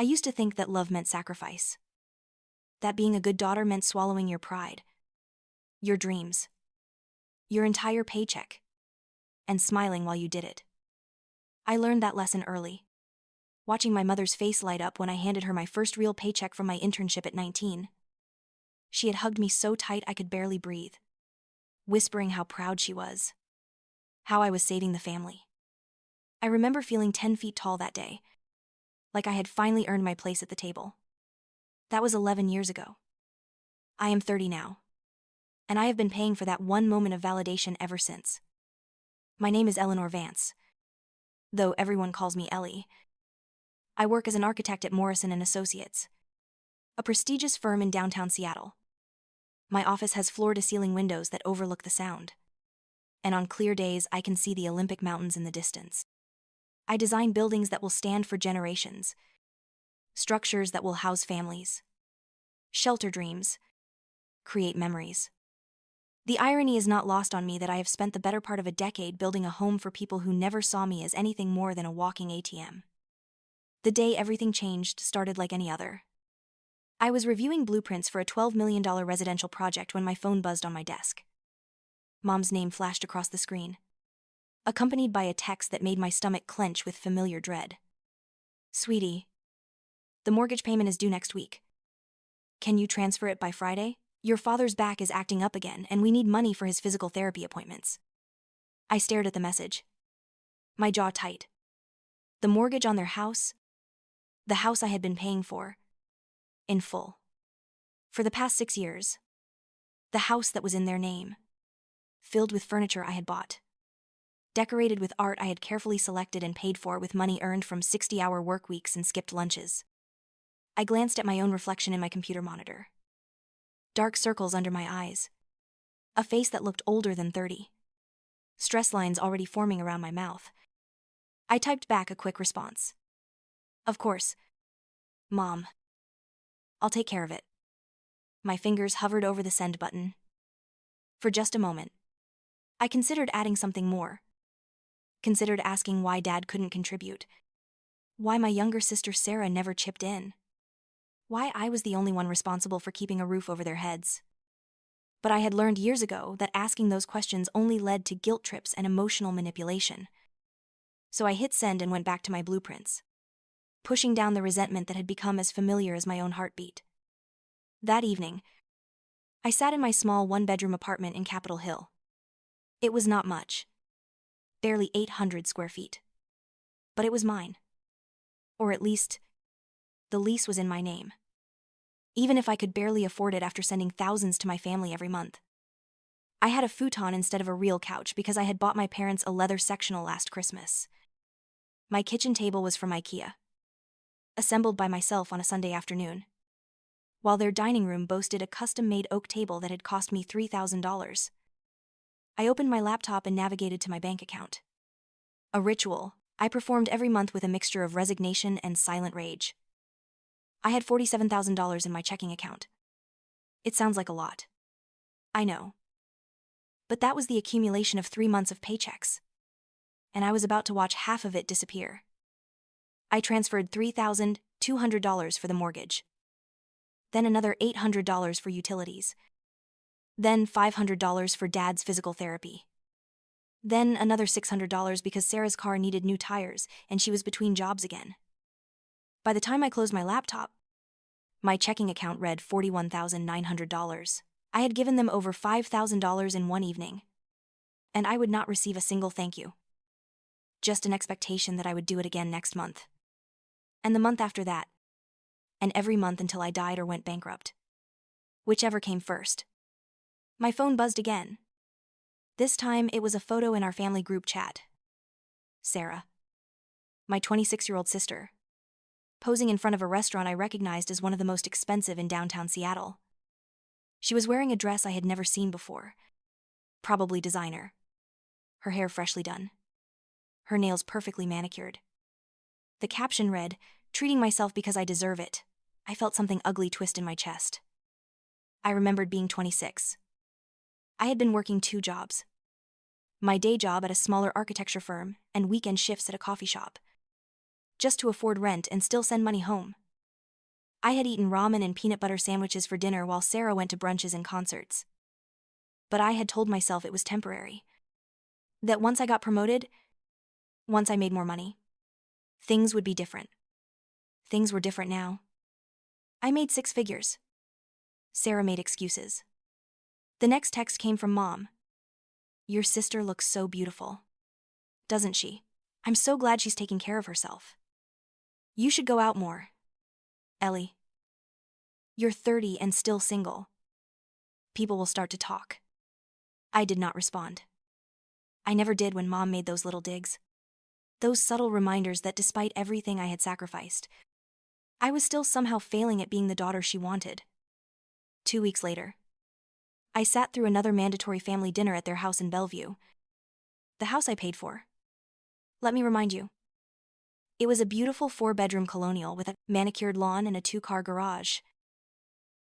I used to think that love meant sacrifice. That being a good daughter meant swallowing your pride, your dreams, your entire paycheck, and smiling while you did it. I learned that lesson early, watching my mother's face light up when I handed her my first real paycheck from my internship at 19. She had hugged me so tight I could barely breathe, whispering how proud she was, how I was saving the family. I remember feeling 10 feet tall that day, like I had finally earned my place at the table. That was 11 years ago. I am 30 now, and I have been paying for that one moment of validation ever since. My name is Eleanor Vance, though everyone calls me Ellie. I work as an architect at Morrison & Associates, a prestigious firm in downtown Seattle. My office has floor-to-ceiling windows that overlook the sound, and on clear days I can see the Olympic Mountains in the distance. I design buildings that will stand for generations, structures that will house families, shelter dreams, create memories. The irony is not lost on me that I have spent the better part of a decade building a home for people who never saw me as anything more than a walking ATM. The day everything changed started like any other. I was reviewing blueprints for a $12 million residential project when my phone buzzed on my desk. Mom's name flashed across the screen, accompanied by a text that made my stomach clench with familiar dread. "Sweetie, the mortgage payment is due next week. Can you transfer it by Friday? Your father's back is acting up again, and we need money for his physical therapy appointments." I stared at the message, my jaw tight. The mortgage on their house, the house I had been paying for, in full. For the past 6 years. The house that was in their name, filled with furniture I had bought, decorated with art I had carefully selected and paid for with money earned from 60-hour work weeks and skipped lunches. I glanced at my own reflection in my computer monitor. Dark circles under my eyes, a face that looked older than 30, stress lines already forming around my mouth. I typed back a quick response. "Of course, Mom. I'll take care of it." My fingers hovered over the send button. For just a moment, I considered adding something more. Considered asking why Dad couldn't contribute. Why my younger sister Sarah never chipped in. Why I was the only one responsible for keeping a roof over their heads. But I had learned years ago that asking those questions only led to guilt trips and emotional manipulation. So I hit send and went back to my blueprints, pushing down the resentment that had become as familiar as my own heartbeat. That evening, I sat in my small one-bedroom apartment in Capitol Hill. It was not much, barely 800 square feet. But it was mine. Or at least, the lease was in my name, even if I could barely afford it after sending thousands to my family every month. I had a futon instead of a real couch because I had bought my parents a leather sectional last Christmas. My kitchen table was from IKEA, assembled by myself on a Sunday afternoon, while their dining room boasted a custom-made oak table that had cost me $3,000. I opened my laptop and navigated to my bank account. A ritual I performed every month with a mixture of resignation and silent rage. I had $47,000 in my checking account. It sounds like a lot. I know. But that was the accumulation of 3 months of paychecks. And I was about to watch half of it disappear. I transferred $3,200 for the mortgage. Then another $800 for utilities. Then $500 for Dad's physical therapy. Then another $600 because Sarah's car needed new tires and she was between jobs again. By the time I closed my laptop, my checking account read $41,900. I had given them over $5,000 in one evening. And I would not receive a single thank you. Just an expectation that I would do it again next month. And the month after that. And every month until I died or went bankrupt. Whichever came first. My phone buzzed again. This time it was a photo in our family group chat. Sarah, my 26-year-old sister, posing in front of a restaurant I recognized as one of the most expensive in downtown Seattle. She was wearing a dress I had never seen before, probably designer. Her hair freshly done. Her nails perfectly manicured. The caption read, "Treating myself because I deserve it." I felt something ugly twist in my chest. I remembered being 26. I had been working 2 jobs. My day job at a smaller architecture firm and weekend shifts at a coffee shop, just to afford rent and still send money home. I had eaten ramen and peanut butter sandwiches for dinner while Sarah went to brunches and concerts. But I had told myself it was temporary. That once I got promoted, once I made more money, things would be different. Things were different now. I made 6 figures. Sarah made excuses. The next text came from Mom. Your sister looks so beautiful. Doesn't she? I'm so glad she's taking care of herself. You should go out more. Ellie. You're 30 and still single. People will start to talk. I did not respond. I never did when Mom made those little digs. Those subtle reminders that despite everything I had sacrificed, I was still somehow failing at being the daughter she wanted. 2 weeks later, I sat through another mandatory family dinner at their house in Bellevue. The house I paid for. Let me remind you. It was a beautiful 4-bedroom colonial with a manicured lawn and a 2-car garage.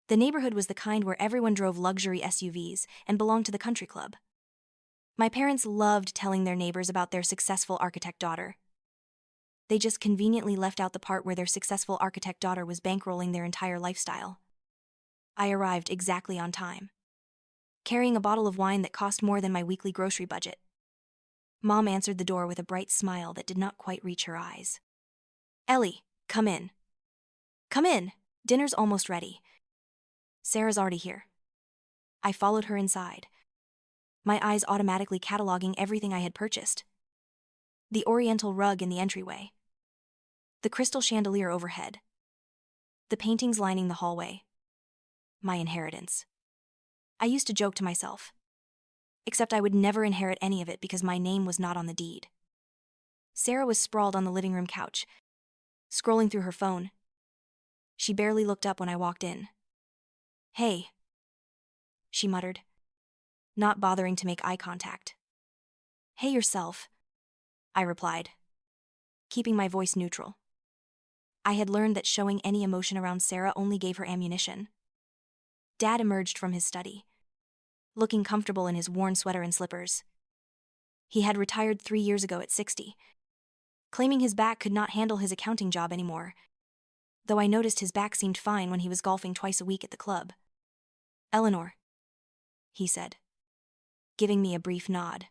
The neighborhood was the kind where everyone drove luxury SUVs and belonged to the country club. My parents loved telling their neighbors about their successful architect daughter. They just conveniently left out the part where their successful architect daughter was bankrolling their entire lifestyle. I arrived exactly on time, carrying a bottle of wine that cost more than my weekly grocery budget. Mom answered the door with a bright smile that did not quite reach her eyes. Ellie, come in. Come in, dinner's almost ready. Sarah's already here. I followed her inside, my eyes automatically cataloging everything I had purchased. The oriental rug in the entryway. The crystal chandelier overhead. The paintings lining the hallway. My inheritance. I used to joke to myself. Except I would never inherit any of it because my name was not on the deed. Sarah was sprawled on the living room couch, scrolling through her phone. She barely looked up when I walked in. Hey, she muttered, not bothering to make eye contact. Hey yourself, I replied, keeping my voice neutral. I had learned that showing any emotion around Sarah only gave her ammunition. Dad emerged from his study, looking comfortable in his worn sweater and slippers. He had retired 3 years ago at 60, claiming his back could not handle his accounting job anymore, though I noticed his back seemed fine when he was golfing twice a week at the club. Eleanor, he said, giving me a brief nod.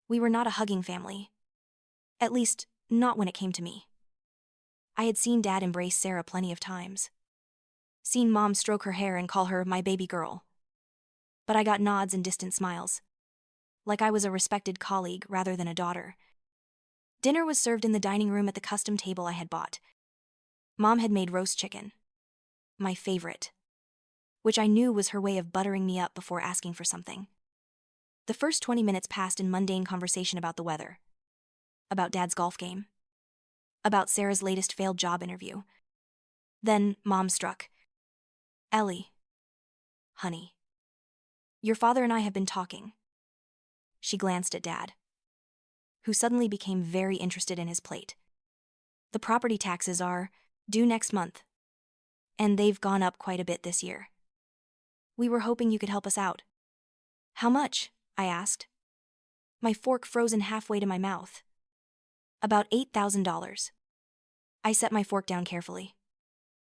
We were not a hugging family. At least, not when it came to me. I had seen Dad embrace Sarah plenty of times. Seen Mom stroke her hair and call her my baby girl. But I got nods and distant smiles, like I was a respected colleague rather than a daughter. Dinner was served in the dining room at the custom table I had bought. Mom had made roast chicken, my favorite, which I knew was her way of buttering me up before asking for something. The first 20 minutes passed in mundane conversation about the weather, about Dad's golf game, about Sarah's latest failed job interview. Then Mom struck. Ellie, honey, your father and I have been talking. She glanced at Dad, who suddenly became very interested in his plate. The property taxes are due next month, and they've gone up quite a bit this year. We were hoping you could help us out. How much? I asked, my fork frozen halfway to my mouth. About $8,000. I set my fork down carefully,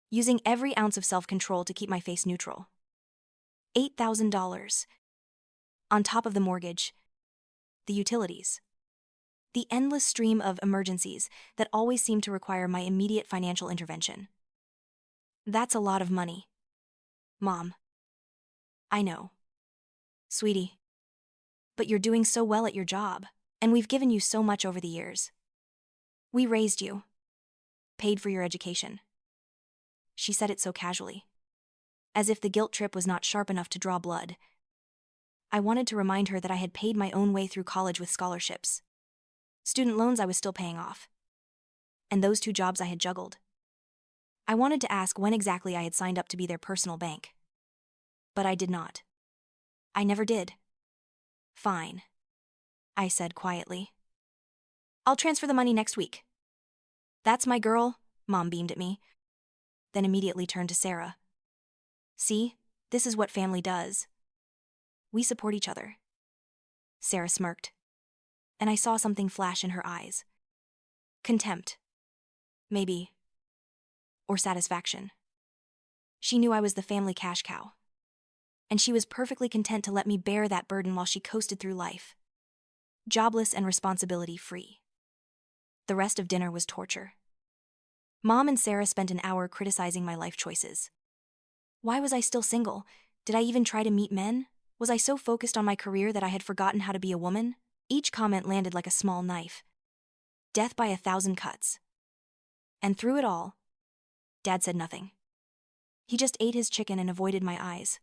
using every ounce of self-control to keep my face neutral. $8,000. On top of the mortgage, the utilities, the endless stream of emergencies that always seem to require my immediate financial intervention. That's a lot of money. Mom. I know. Sweetie. But you're doing so well at your job, and we've given you so much over the years. We raised you, paid for your education. She said it so casually, as if the guilt trip was not sharp enough to draw blood. I wanted to remind her that I had paid my own way through college with scholarships. Student loans I was still paying off. And those 2 jobs I had juggled. I wanted to ask when exactly I had signed up to be their personal bank. But I did not. I never did. Fine, I said quietly. I'll transfer the money next week. That's my girl, Mom beamed at me, then immediately turned to Sarah. See, this is what family does. We support each other. Sarah smirked, and I saw something flash in her eyes. Contempt. Maybe. Or satisfaction. She knew I was the family cash cow, and she was perfectly content to let me bear that burden while she coasted through life, jobless and responsibility-free. The rest of dinner was torture. Mom and Sarah spent an hour criticizing my life choices. Why was I still single? Did I even try to meet men? Was I so focused on my career that I had forgotten how to be a woman? Each comment landed like a small knife. Death by 1,000 cuts. And through it all, Dad said nothing. He just ate his chicken and avoided my eyes.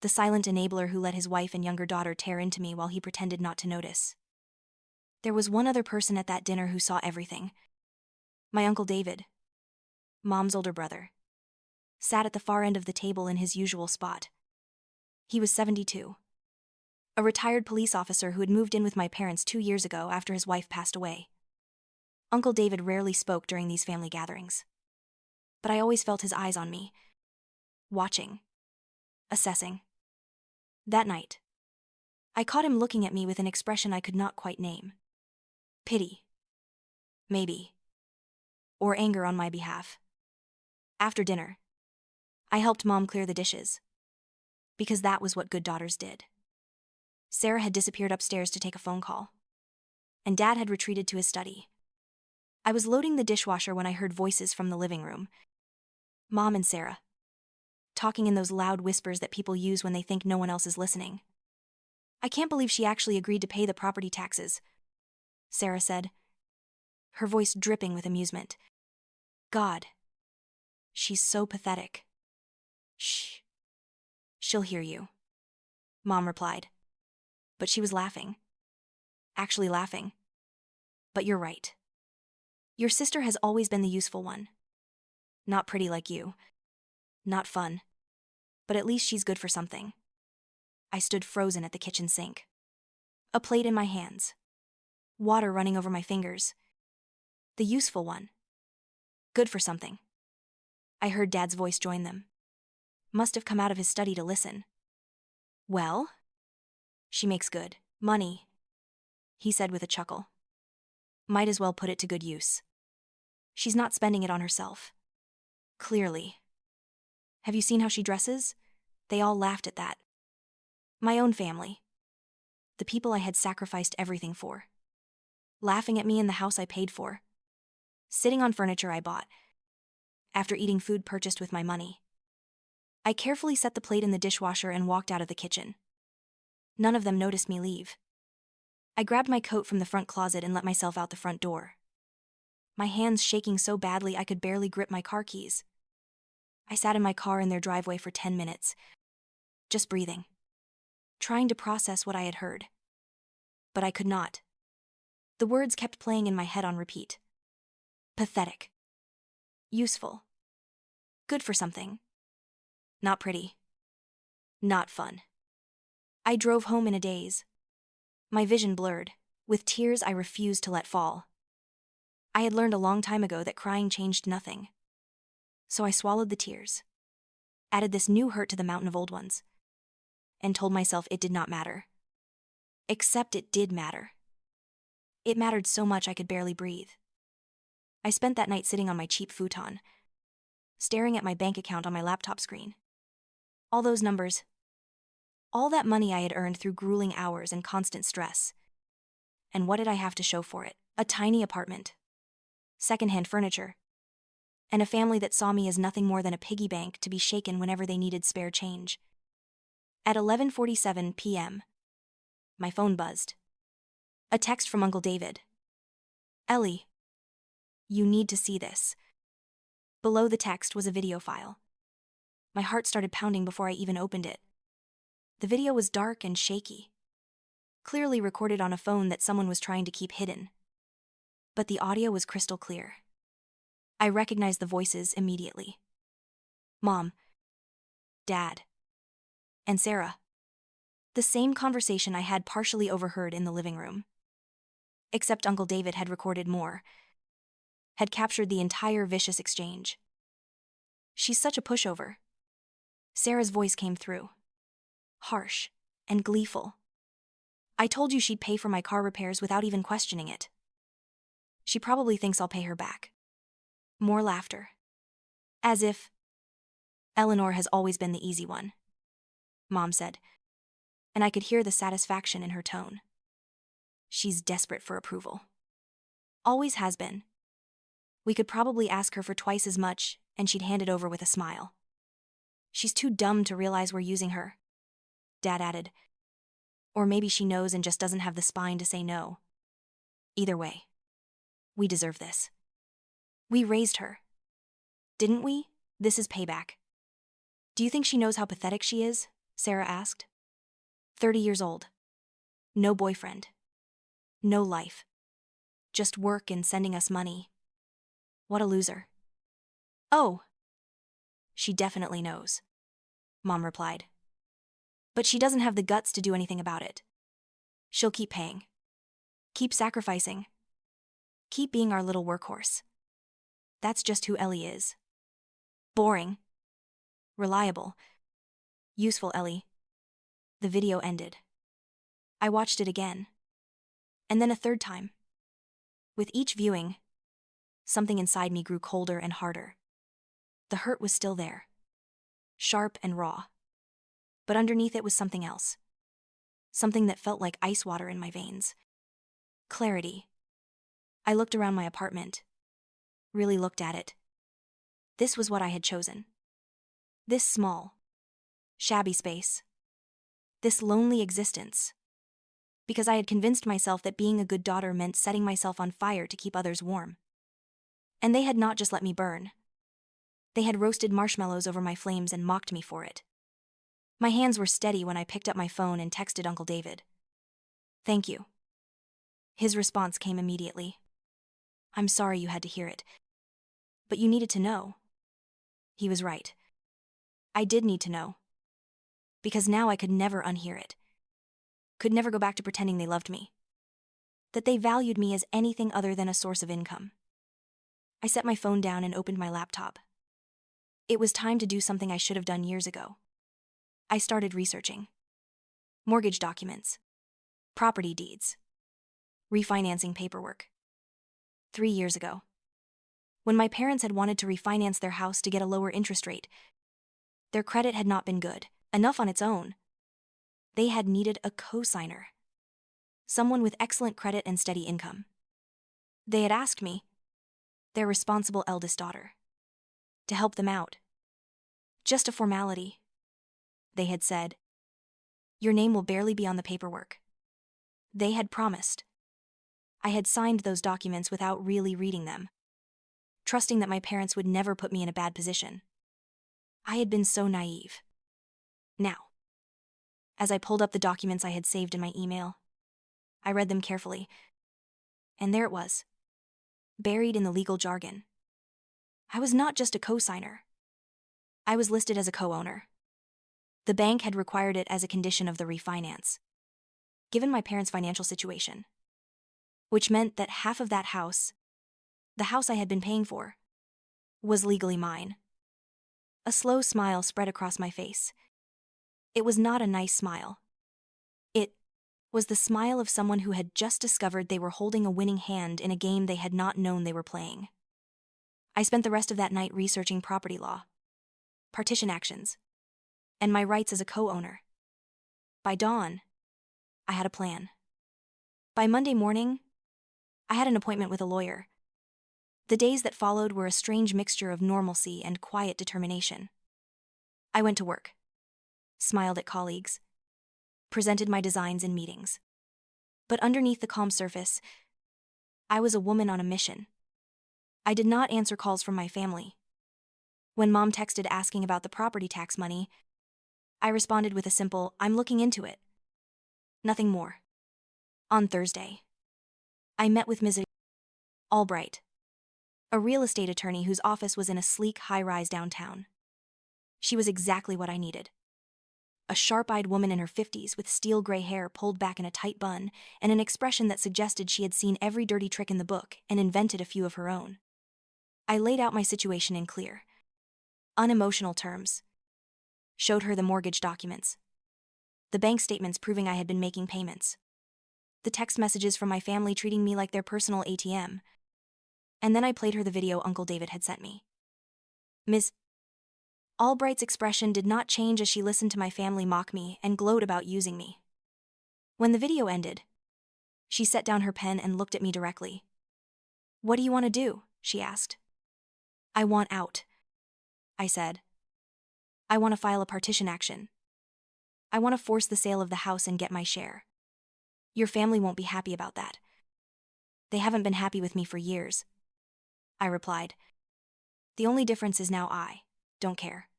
The silent enabler who let his wife and younger daughter tear into me while he pretended not to notice. There was one other person at that dinner who saw everything. My Uncle David, Mom's older brother, sat at the far end of the table in his usual spot. He was 72. A retired police officer who had moved in with my parents 2 years ago after his wife passed away. Uncle David rarely spoke during these family gatherings, but I always felt his eyes on me, watching, assessing. That night, I caught him looking at me with an expression I could not quite name. Pity. Maybe. Or anger on my behalf. After dinner, I helped Mom clear the dishes, because that was what good daughters did. Sarah had disappeared upstairs to take a phone call, and Dad had retreated to his study. I was loading the dishwasher when I heard voices from the living room. Mom and Sarah, talking in those loud whispers that people use when they think no one else is listening. I can't believe she actually agreed to pay the property taxes, Sarah said, her voice dripping with amusement. God, she's so pathetic. Shh. She'll hear you, Mom replied. But she was laughing. Actually laughing. But you're right. Your sister has always been the useful one. Not pretty like you. Not fun. But at least she's good for something. I stood frozen at the kitchen sink. A plate in my hands. Water running over my fingers. The useful one. Good for something. I heard Dad's voice join them. Must have come out of his study to listen. Well? She makes good money, he said with a chuckle. Might as well put it to good use. She's not spending it on herself. Clearly. Have you seen how she dresses? They all laughed at that. My own family. The people I had sacrificed everything for. Laughing at me in the house I paid for. Sitting on furniture I bought. After eating food purchased with my money. I carefully set the plate in the dishwasher and walked out of the kitchen. None of them noticed me leave. I grabbed my coat from the front closet and let myself out the front door. My hands shaking so badly I could barely grip my car keys. I sat in my car in their driveway for 10 minutes, just breathing, trying to process what I had heard. But I could not. The words kept playing in my head on repeat. Pathetic. Useful. Good for something. Not pretty. Not fun. I drove home in a daze. My vision blurred, with tears I refused to let fall. I had learned a long time ago that crying changed nothing. So I swallowed the tears, added this new hurt to the mountain of old ones, and told myself it did not matter. Except it did matter. It mattered so much I could barely breathe. I spent that night sitting on my cheap futon, staring at my bank account on my laptop screen. All those numbers, all that money I had earned through grueling hours and constant stress. And what did I have to show for it? A tiny apartment, secondhand furniture, and a family that saw me as nothing more than a piggy bank to be shaken whenever they needed spare change. At 11:47 p.m., my phone buzzed. A text from Uncle David. Ellie, you need to see this. Below the text was a video file. My heart started pounding before I even opened it. The video was dark and shaky, clearly recorded on a phone that someone was trying to keep hidden. But the audio was crystal clear. I recognized the voices immediately. Mom, Dad, and Sarah. The same conversation I had partially overheard in the living room. Except Uncle David had recorded more, had captured the entire vicious exchange. She's such a pushover. Sarah's voice came through, harsh and gleeful. I told you she'd pay for my car repairs without even questioning it. She probably thinks I'll pay her back. More laughter. As if Eleanor has always been the easy one, Mom said, and I could hear the satisfaction in her tone. She's desperate for approval. Always has been. We could probably ask her for twice as much, and she'd hand it over with a smile. She's too dumb to realize we're using her, Dad added. Or maybe she knows and just doesn't have the spine to say no. Either way, we deserve this. We raised her. Didn't we? This is payback. Do you think she knows how pathetic she is? Sarah asked. 30 years old. No boyfriend. No life. Just work and sending us money. What a loser. Oh. She definitely knows, Mom replied. But she doesn't have the guts to do anything about it. She'll keep paying. Keep sacrificing. Keep being our little workhorse. That's just who Ellie is. Boring. Reliable. Useful Ellie. The video ended. I watched it again. And then a third time. With each viewing, something inside me grew colder and harder. The hurt was still there. Sharp and raw. But underneath it was something else. Something that felt like ice water in my veins. Clarity. I looked around my apartment. Really looked at it. This was what I had chosen. This small, shabby space. This lonely existence. Because I had convinced myself that being a good daughter meant setting myself on fire to keep others warm. And they had not just let me burn. They had roasted marshmallows over my flames and mocked me for it. My hands were steady when I picked up my phone and texted Uncle David. Thank you. His response came immediately. I'm sorry you had to hear it. But you needed to know. He was right. I did need to know. Because now I could never unhear it. Could never go back to pretending they loved me. That they valued me as anything other than a source of income. I set my phone down and opened my laptop. It was time to do something I should have done years ago. I started researching. Mortgage documents. Property deeds. Refinancing paperwork. 3 years ago. When my parents had wanted to refinance their house to get a lower interest rate, their credit had not been good enough on its own. They had needed a co-signer. Someone with excellent credit and steady income. They had asked me, their responsible eldest daughter, to help them out. Just a formality. They had said, your name will barely be on the paperwork. They had promised. I had signed those documents without really reading them, trusting that my parents would never put me in a bad position. I had been so naive. Now, as I pulled up the documents I had saved in my email, I read them carefully, and there it was, buried in the legal jargon. I was not just a co-signer. I was listed as a co-owner. The bank had required it as a condition of the refinance, given my parents' financial situation, which meant that half of that house, the house I had been paying for, was legally mine. A slow smile spread across my face. It was not a nice smile. It was the smile of someone who had just discovered they were holding a winning hand in a game they had not known they were playing. I spent the rest of that night researching property law, partition actions, and my rights as a co-owner. By dawn, I had a plan. By Monday morning, I had an appointment with a lawyer. The days that followed were a strange mixture of normalcy and quiet determination. I went to work, smiled at colleagues, presented my designs in meetings. But underneath the calm surface, I was a woman on a mission. I did not answer calls from my family. When Mom texted asking about the property tax money, I responded with a simple, I'm looking into it. Nothing more. On Thursday, I met with Ms. Albright, a real estate attorney whose office was in a sleek high-rise downtown. She was exactly what I needed. A sharp-eyed woman in her 50s with steel gray hair pulled back in a tight bun and an expression that suggested she had seen every dirty trick in the book and invented a few of her own. I laid out my situation in clear, unemotional terms. Showed her the mortgage documents, the bank statements proving I had been making payments, the text messages from my family treating me like their personal ATM, and then I played her the video Uncle David had sent me. Ms. Albright's expression did not change as she listened to my family mock me and gloat about using me. When the video ended, she set down her pen and looked at me directly. "What do you want to do?" she asked. "I want out," I said. "I want to file a partition action. I want to force the sale of the house and get my share. Your family won't be happy about that. They haven't been happy with me for years," I replied. "The only difference is now I don't care."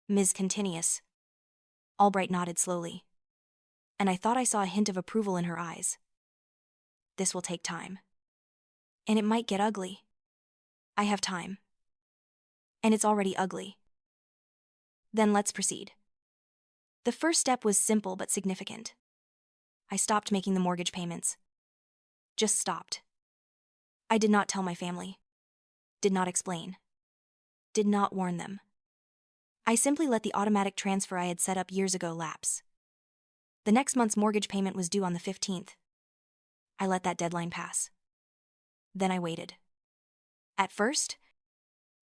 "Ms. Continuous." Albright nodded slowly, and I thought I saw a hint of approval in her eyes. "This will take time. And it might get ugly. I have time. And it's already ugly. Then let's proceed." The first step was simple but significant. I stopped making the mortgage payments. Just stopped. I did not tell my family. Did not explain. Did not warn them. I simply let the automatic transfer I had set up years ago lapse. The next month's mortgage payment was due on the 15th. I let that deadline pass. Then I waited. At first,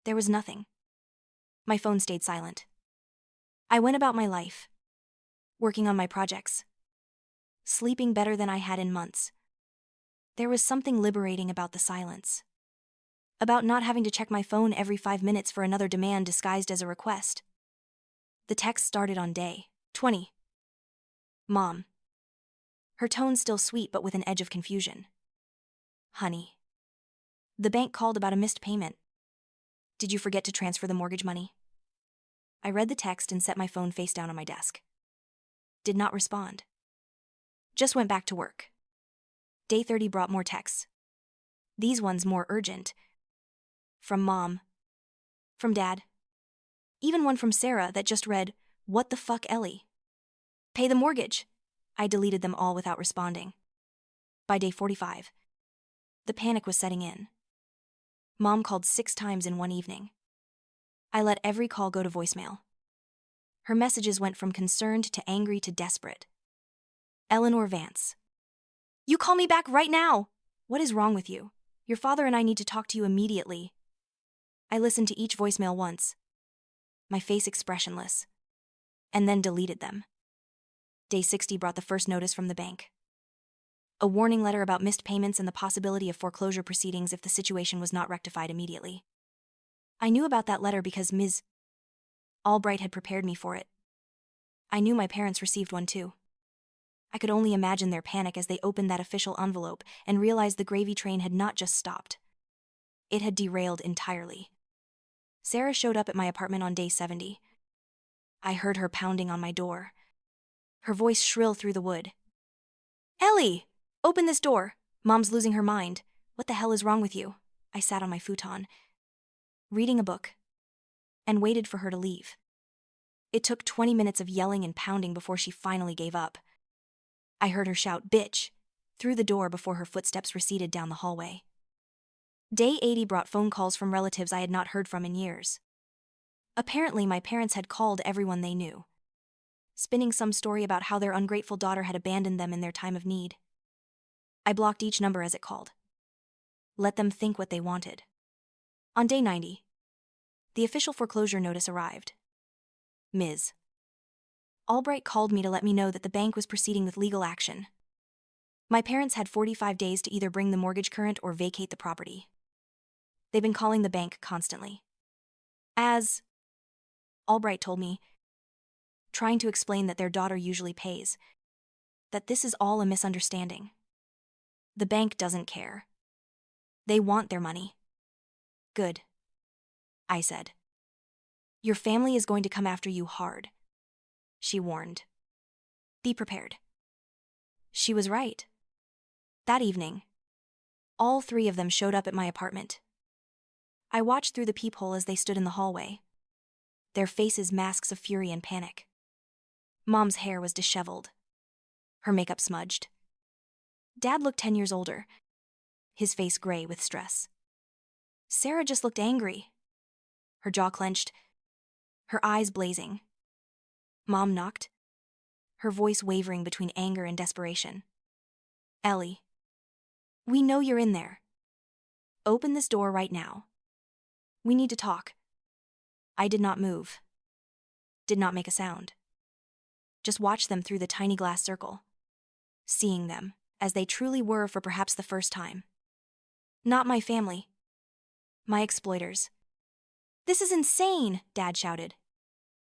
there was nothing. My phone stayed silent. I went about my life, working on my projects, sleeping better than I had in months. There was something liberating about the silence. About not having to check my phone every 5 minutes for another demand disguised as a request. The text started on day 20. "Mom." Her tone still sweet but with an edge of confusion. "Honey. The bank called about a missed payment. Did you forget to transfer the mortgage money?" I read the text and set my phone face down on my desk. Did not respond. Just went back to work. Day 30 brought more texts. These ones more urgent. From Mom. From Dad. Even one from Sarah that just read, "What the fuck, Ellie? Pay the mortgage." I deleted them all without responding. By day 45, the panic was setting in. Mom called 6 times in one evening. I let every call go to voicemail. Her messages went from concerned to angry to desperate. "Eleanor Vance. You call me back right now! What is wrong with you? Your father and I need to talk to you immediately." I listened to each voicemail once, my face expressionless, and then deleted them. Day 60 brought the first notice from the bank. A warning letter about missed payments and the possibility of foreclosure proceedings if the situation was not rectified immediately. I knew about that letter because Ms. Albright had prepared me for it. I knew my parents received one too. I could only imagine their panic as they opened that official envelope and realized the gravy train had not just stopped. It had derailed entirely. Sarah showed up at my apartment on day 70. I heard her pounding on my door, her voice shrill through the wood. "Ellie! Open this door! Mom's losing her mind. What the hell is wrong with you?" I sat on my futon, reading a book, and waited for her to leave. It took 20 minutes of yelling and pounding before she finally gave up. I heard her shout, "Bitch!" through the door before her footsteps receded down the hallway. Day 80 brought phone calls from relatives I had not heard from in years. Apparently, my parents had called everyone they knew, spinning some story about how their ungrateful daughter had abandoned them in their time of need. I blocked each number as it called. Let them think what they wanted. On day 90, the official foreclosure notice arrived. Ms. Albright called me to let me know that the bank was proceeding with legal action. My parents had 45 days to either bring the mortgage current or vacate the property. They've been calling the bank constantly. As Albright told me, trying to explain that their daughter usually pays, that this is all a misunderstanding. The bank doesn't care. They want their money. Good, I said. Your family is going to come after you hard, she warned. Be prepared. She was right. That evening, all 3 of them showed up at my apartment. I watched through the peephole as they stood in the hallway, their faces masks of fury and panic. Mom's hair was disheveled, her makeup smudged. Dad looked 10 years older, his face gray with stress. Sarah just looked angry, her jaw clenched, her eyes blazing. Mom knocked, her voice wavering between anger and desperation. Ellie, we know you're in there. Open this door right now. We need to talk. I did not move, did not make a sound. Just watched them through the tiny glass circle, seeing them as they truly were for perhaps the first time. Not my family. My exploiters. "This is insane," Dad shouted,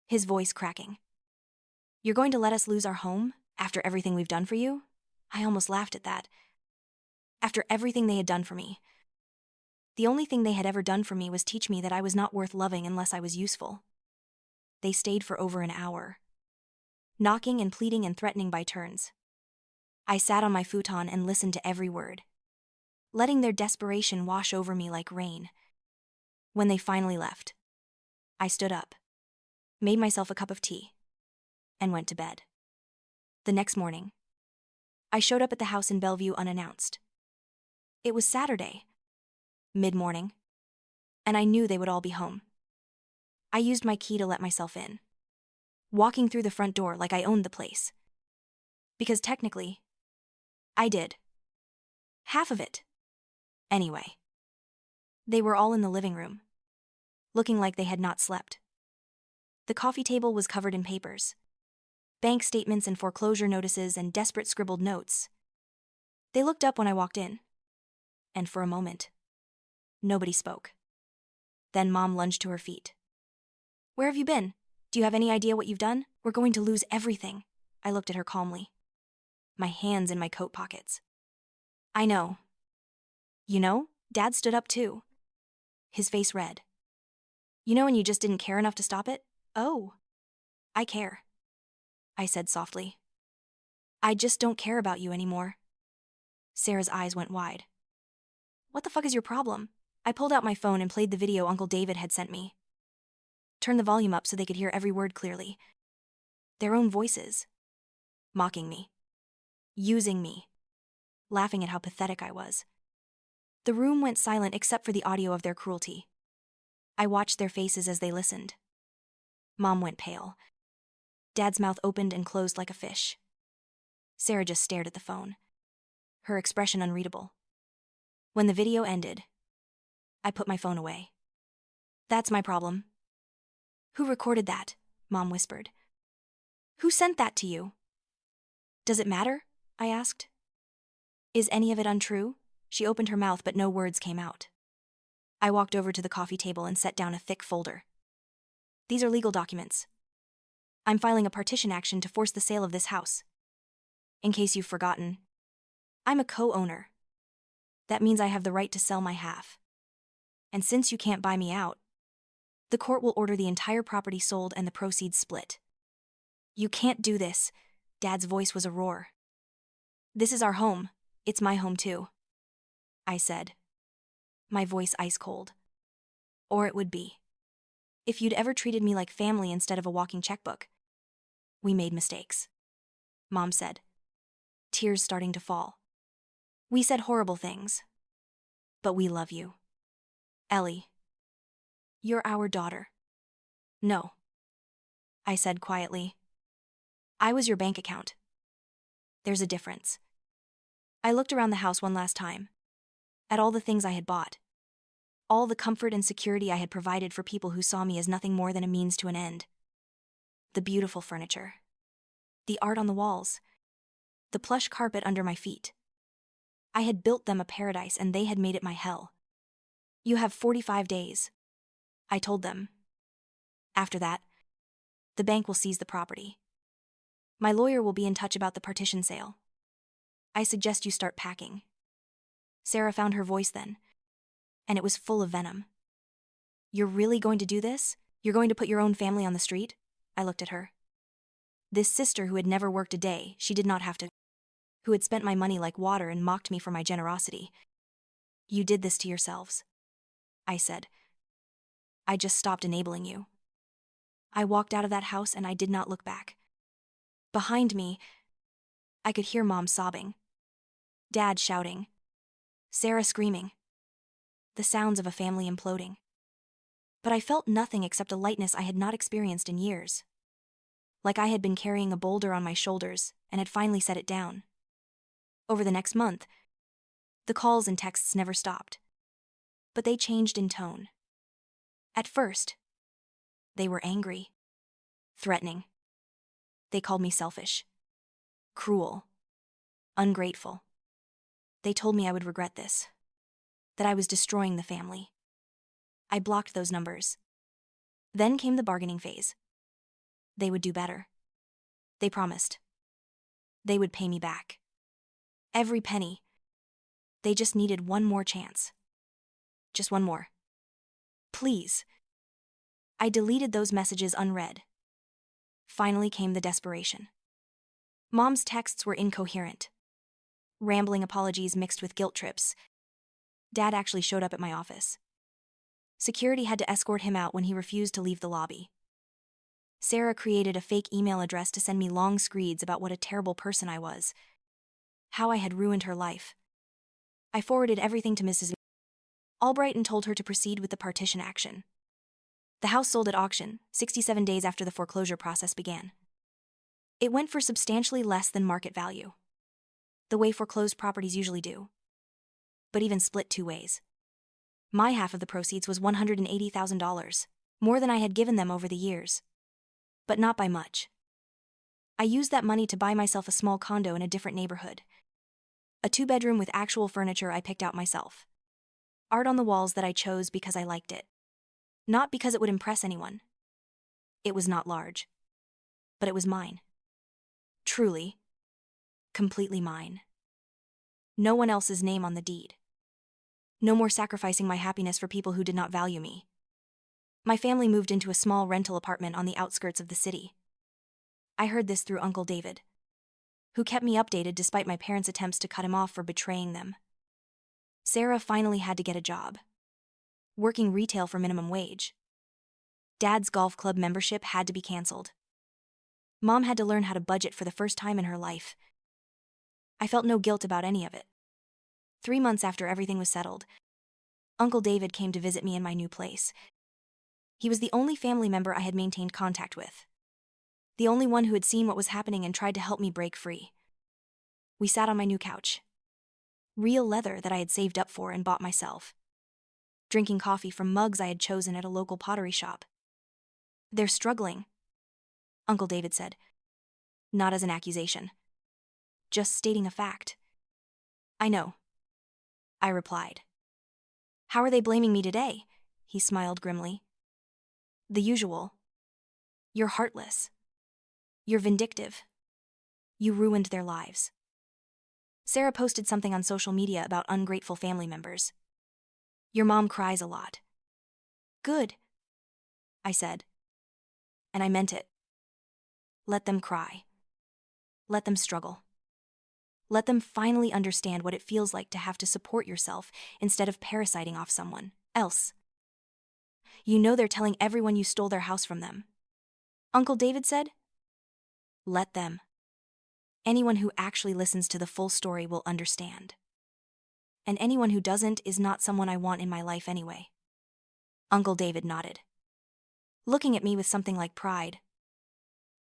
his voice cracking. "You're going to let us lose our home after everything we've done for you?" I almost laughed at that. After everything they had done for me. The only thing they had ever done for me was teach me that I was not worth loving unless I was useful. They stayed for over an hour, knocking and pleading and threatening by turns. I sat on my futon and listened to every word, letting their desperation wash over me like rain. When they finally left, I stood up, made myself a cup of tea, and went to bed. The next morning, I showed up at the house in Bellevue unannounced. It was Saturday, mid-morning, and I knew they would all be home. I used my key to let myself in, walking through the front door like I owned the place. Because technically, I did. Half of it. Anyway. They were all in the living room, looking like they had not slept. The coffee table was covered in papers, bank statements and foreclosure notices and desperate scribbled notes. They looked up when I walked in, and for a moment, nobody spoke. Then Mom lunged to her feet. "Where have you been? Do you have any idea what you've done? We're going to lose everything." I looked at her calmly, my hands in my coat pockets. "I know." "You know?" Dad stood up too, his face red. "You know, and you just didn't care enough to stop it?" "Oh, I care," I said softly. "I just don't care about you anymore." Sarah's eyes went wide. "What the fuck is your problem?" I pulled out my phone and played the video Uncle David had sent me. Turned the volume up so they could hear every word clearly. Their own voices. Mocking me. Using me. Laughing at how pathetic I was. The room went silent except for the audio of their cruelty. I watched their faces as they listened. Mom went pale. Dad's mouth opened and closed like a fish. Sarah just stared at the phone, her expression unreadable. When the video ended, I put my phone away. "That's my problem." "Who recorded that?" Mom whispered. "Who sent that to you?" "Does it matter?" I asked. "Is any of it untrue?" She opened her mouth but no words came out. I walked over to the coffee table and set down a thick folder. "These are legal documents. I'm filing a partition action to force the sale of this house. In case you've forgotten, I'm a co-owner. That means I have the right to sell my half. And since you can't buy me out, the court will order the entire property sold and the proceeds split." "You can't do this." Dad's voice was a roar. "This is our home. It's my home too," I said, my voice ice cold. "Or it would be. If you'd ever treated me like family instead of a walking checkbook." "We made mistakes," Mom said, tears starting to fall. "We said horrible things. But we love you. Ellie. You're our daughter." "No," I said quietly. "I was your bank account. There's a difference." I looked around the house one last time, at all the things I had bought. All the comfort and security I had provided for people who saw me as nothing more than a means to an end. The beautiful furniture. The art on the walls. The plush carpet under my feet. I had built them a paradise and they had made it my hell. "You have 45 days," I told them. "After that, the bank will seize the property. My lawyer will be in touch about the partition sale. I suggest you start packing." Sarah found her voice then, and it was full of venom. "You're really going to do this? You're going to put your own family on the street?" I looked at her. This sister who had never worked a day, she did not have to, who had spent my money like water and mocked me for my generosity. "You did this to yourselves," I said. "I just stopped enabling you." I walked out of that house and I did not look back. Behind me, I could hear Mom sobbing, Dad shouting, Sarah screaming. The sounds of a family imploding. But I felt nothing except a lightness I had not experienced in years. Like I had been carrying a boulder on my shoulders and had finally set it down. Over the next month, the calls and texts never stopped. But they changed in tone. At first, They were angry, threatening. They called me selfish, cruel, ungrateful. They told me I would regret this, that I was destroying the family. I blocked those numbers. Then came the bargaining phase. They would do better. They promised. They would pay me back. Every penny. They just needed one more chance. Just one more. Please. I deleted those messages unread. Finally came the desperation. Mom's texts were incoherent. Rambling apologies mixed with guilt trips. Dad actually showed up at my office. Security had to escort him out when he refused to leave the lobby. Sarah created a fake email address to send me long screeds about what a terrible person I was, how I had ruined her life. I forwarded everything to Mrs. Albright and told her to proceed with the partition action. The house sold at auction, 67 days after the foreclosure process began. It went for substantially less than market value, the way foreclosed properties usually do, but even split two ways. My half of the proceeds was $180,000, more than I had given them over the years, but not by much. I used that money to buy myself a small condo in a different neighborhood, a 2-bedroom with actual furniture I picked out myself, art on the walls that I chose because I liked it, not because it would impress anyone. It was not large, but it was mine. Truly, completely mine. No one else's name on the deed. No more sacrificing my happiness for people who did not value me. My family moved into a small rental apartment on the outskirts of the city. I heard this through Uncle David, who kept me updated despite my parents' attempts to cut him off for betraying them. Sarah finally had to get a job, working retail for minimum wage. Dad's golf club membership had to be canceled. Mom had to learn how to budget for the first time in her life. I felt no guilt about any of it. 3 months after everything was settled, Uncle David came to visit me in my new place. He was the only family member I had maintained contact with, the only one who had seen what was happening and tried to help me break free. We sat on my new couch, real leather that I had saved up for and bought myself, drinking coffee from mugs I had chosen at a local pottery shop. "They're struggling," Uncle David said, not as an accusation, just stating a fact. "I know," I replied. "How are they blaming me today?" He smiled grimly. "The usual. You're heartless. You're vindictive. You ruined their lives." Sarah posted something on social media about ungrateful family members. "Your mom cries a lot." "Good," I said. And I meant it. Let them cry. Let them struggle. Let them finally understand what it feels like to have to support yourself instead of parasiting off someone else. "You know they're telling everyone you stole their house from them," Uncle David said. "Let them. Anyone who actually listens to the full story will understand. And anyone who doesn't is not someone I want in my life anyway." Uncle David nodded, looking at me with something like pride.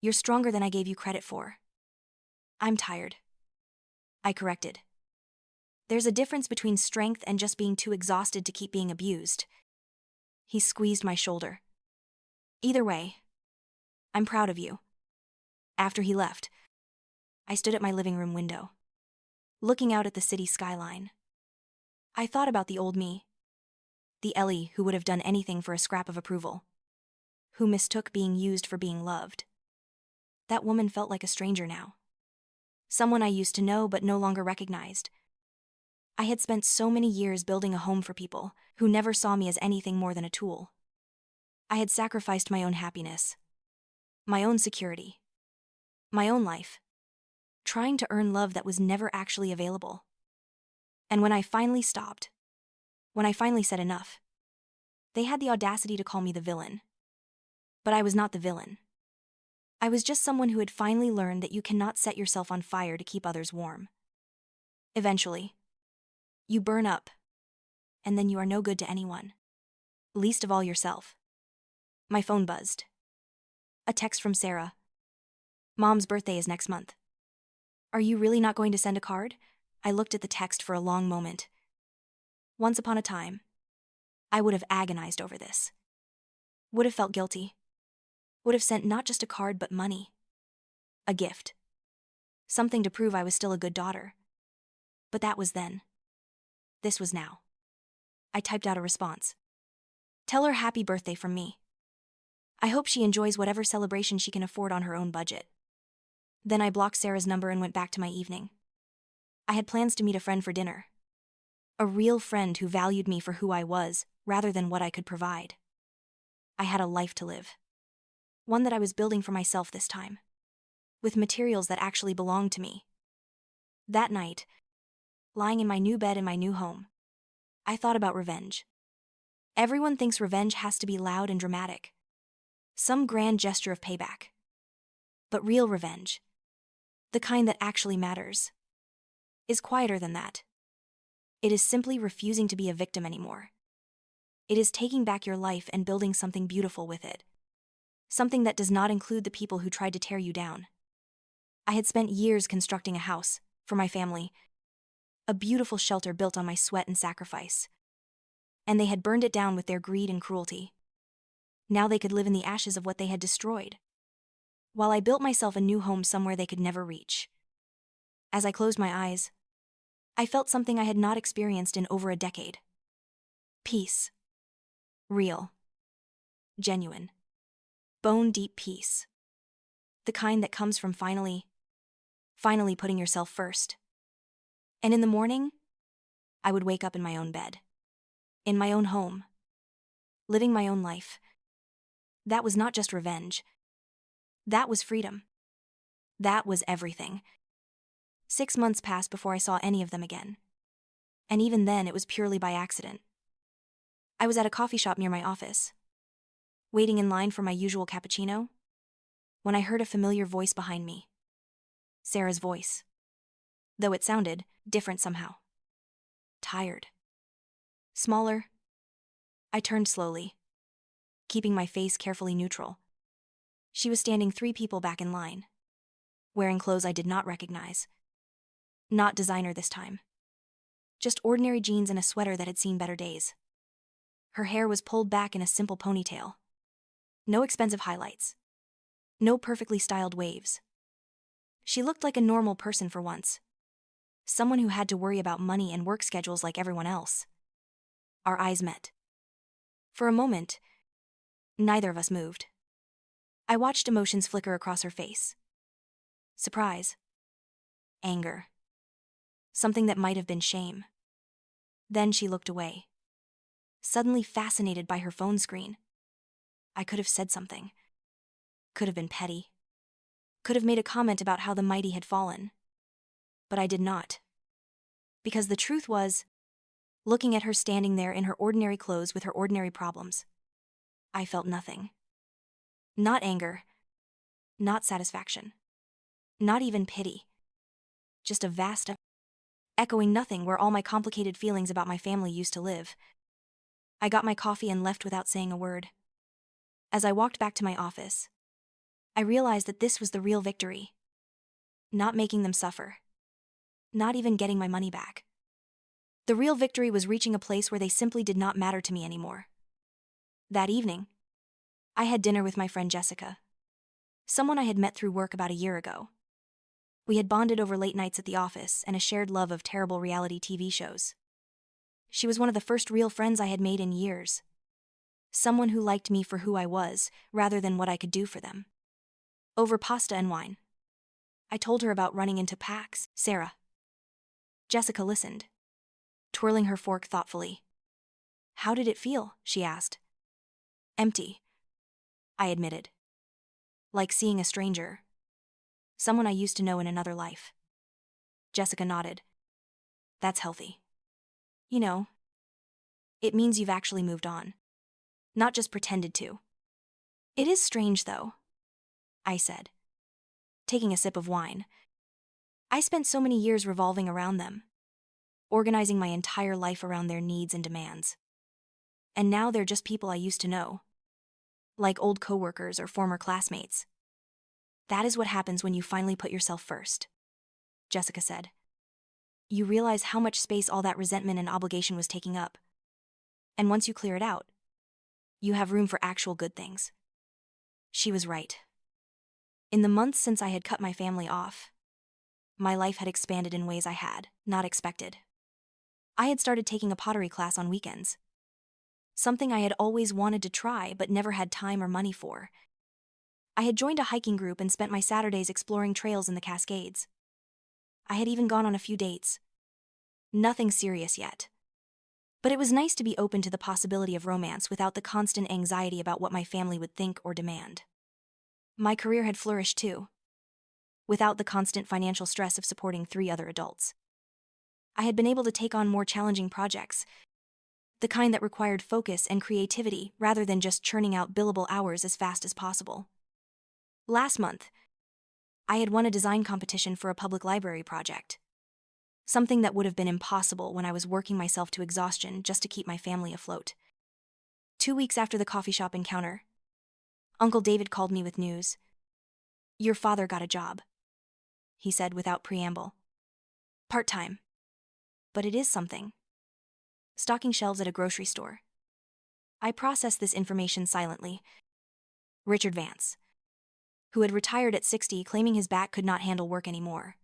"You're stronger than I gave you credit for." "I'm tired," I corrected. "There's a difference between strength and just being too exhausted to keep being abused." He squeezed my shoulder. "Either way, I'm proud of you." After he left, I stood at my living room window, looking out at the city skyline. I thought about the old me, the Ellie who would have done anything for a scrap of approval, who mistook being used for being loved. That woman felt like a stranger now, someone I used to know but no longer recognized. I had spent so many years building a home for people who never saw me as anything more than a tool. I had sacrificed my own happiness, my own security, my own life, trying to earn love that was never actually available. And when I finally stopped, when I finally said enough, they had the audacity to call me the villain. But I was not the villain. I was just someone who had finally learned that you cannot set yourself on fire to keep others warm. Eventually, you burn up, and then you are no good to anyone, least of all yourself. My phone buzzed. A text from Sarah. "Mom's birthday is next month. Are you really not going to send a card?" I looked at the text for a long moment. Once upon a time, I would have agonized over this. Would have felt guilty. Would have sent not just a card but money. A gift. Something to prove I was still a good daughter. But that was then. This was now. I typed out a response. Tell her happy birthday from me. I hope she enjoys whatever celebration she can afford on her own budget. Then I blocked Sarah's number and went back to my evening. I had plans to meet a friend for dinner. A real friend who valued me for who I was, rather than what I could provide. I had a life to live. One that I was building for myself this time. With materials that actually belonged to me. That night, lying in my new bed in my new home, I thought about revenge. Everyone thinks revenge has to be loud and dramatic. Some grand gesture of payback. But real revenge, the kind that actually matters, is quieter than that. It is simply refusing to be a victim anymore. It is taking back your life and building something beautiful with it. Something that does not include the people who tried to tear you down. I had spent years constructing a house, for my family. A beautiful shelter built on my sweat and sacrifice. And they had burned it down with their greed and cruelty. Now they could live in the ashes of what they had destroyed. While I built myself a new home somewhere they could never reach. As I closed my eyes, I felt something I had not experienced in over a decade. Peace. Real. Genuine. Bone-deep peace. The kind that comes from finally putting yourself first. And in the morning, I would wake up in my own bed. In my own home. Living my own life. That was not just revenge. That was freedom. That was everything. 6 months passed before I saw any of them again. And even then, it was purely by accident. I was at a coffee shop near my office, waiting in line for my usual cappuccino, when I heard a familiar voice behind me. Sarah's voice. Though it sounded different somehow. Tired. Smaller. I turned slowly, keeping my face carefully neutral. She was standing 3 people back in line, wearing clothes I did not recognize. Not designer this time. Just ordinary jeans and a sweater that had seen better days. Her hair was pulled back in a simple ponytail. No expensive highlights. No perfectly styled waves. She looked like a normal person for once. Someone who had to worry about money and work schedules like everyone else. Our eyes met. For a moment, neither of us moved. I watched emotions flicker across her face. Surprise. Anger. Something that might have been shame. Then she looked away. Suddenly fascinated by her phone screen. I could have said something. Could have been petty. Could have made a comment about how the mighty had fallen. But I did not. Because the truth was, looking at her standing there in her ordinary clothes with her ordinary problems, I felt nothing. Not anger. Not satisfaction. Not even pity. Just a vast, echoing nothing where all my complicated feelings about my family used to live. I got my coffee and left without saying a word. As I walked back to my office, I realized that this was the real victory. Not making them suffer. Not even getting my money back. The real victory was reaching a place where they simply did not matter to me anymore. That evening, I had dinner with my friend Jessica, someone I had met through work about a year ago. We had bonded over late nights at the office and a shared love of terrible reality TV shows. She was one of the first real friends I had made in years. Someone who liked me for who I was, rather than what I could do for them. Over pasta and wine, I told her about running into Pax, Sarah. Jessica listened, twirling her fork thoughtfully. How did it feel? She asked. Empty, I admitted. Like seeing a stranger. Someone I used to know in another life. Jessica nodded. That's healthy. You know, it means you've actually moved on. Not just pretended to. It is strange, though, I said, taking a sip of wine. I spent so many years revolving around them, organizing my entire life around their needs and demands. And now they're just people I used to know. Like old coworkers or former classmates. That is what happens when you finally put yourself first, Jessica said. You realize how much space all that resentment and obligation was taking up. And once you clear it out, you have room for actual good things. She She was right. In the months since I had cut my family off, my life had expanded in ways I had not expected. I had started taking a pottery class on weekends, something I had always wanted to try but never had time or money for. I had joined a hiking group and spent my Saturdays exploring trails in the Cascades. I had even gone on a few dates. Nothing serious yet. But it was nice to be open to the possibility of romance without the constant anxiety about what my family would think or demand. My career had flourished too, without the constant financial stress of supporting 3 other adults. I had been able to take on more challenging projects, the kind that required focus and creativity rather than just churning out billable hours as fast as possible. Last month, I had won a design competition for a public library project, something that would have been impossible when I was working myself to exhaustion just to keep my family afloat. 2 weeks after the coffee shop encounter, Uncle David called me with news. "Your father got a job," he said without preamble. "Part-time. But it is something. Stocking shelves at a grocery store." I processed this information silently. Richard Vance, who had retired at 60 claiming his back could not handle work anymore,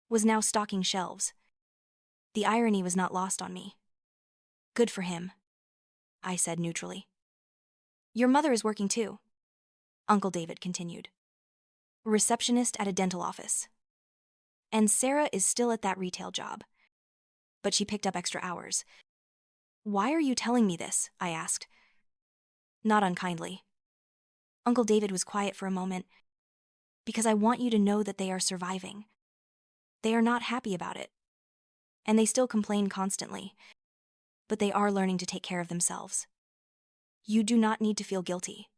was now stocking shelves. The irony was not lost on me. "Good for him," I said neutrally. "Your mother is working too," Uncle David continued. "Receptionist at a dental office. And Sarah is still at that retail job. But she picked up extra hours." "Why are you telling me this?" I asked. Not unkindly. Uncle David was quiet for a moment. "Because I want you to know that they are surviving. They are not happy about it. And they still complain constantly. But they are learning to take care of themselves. You do not need to feel guilty."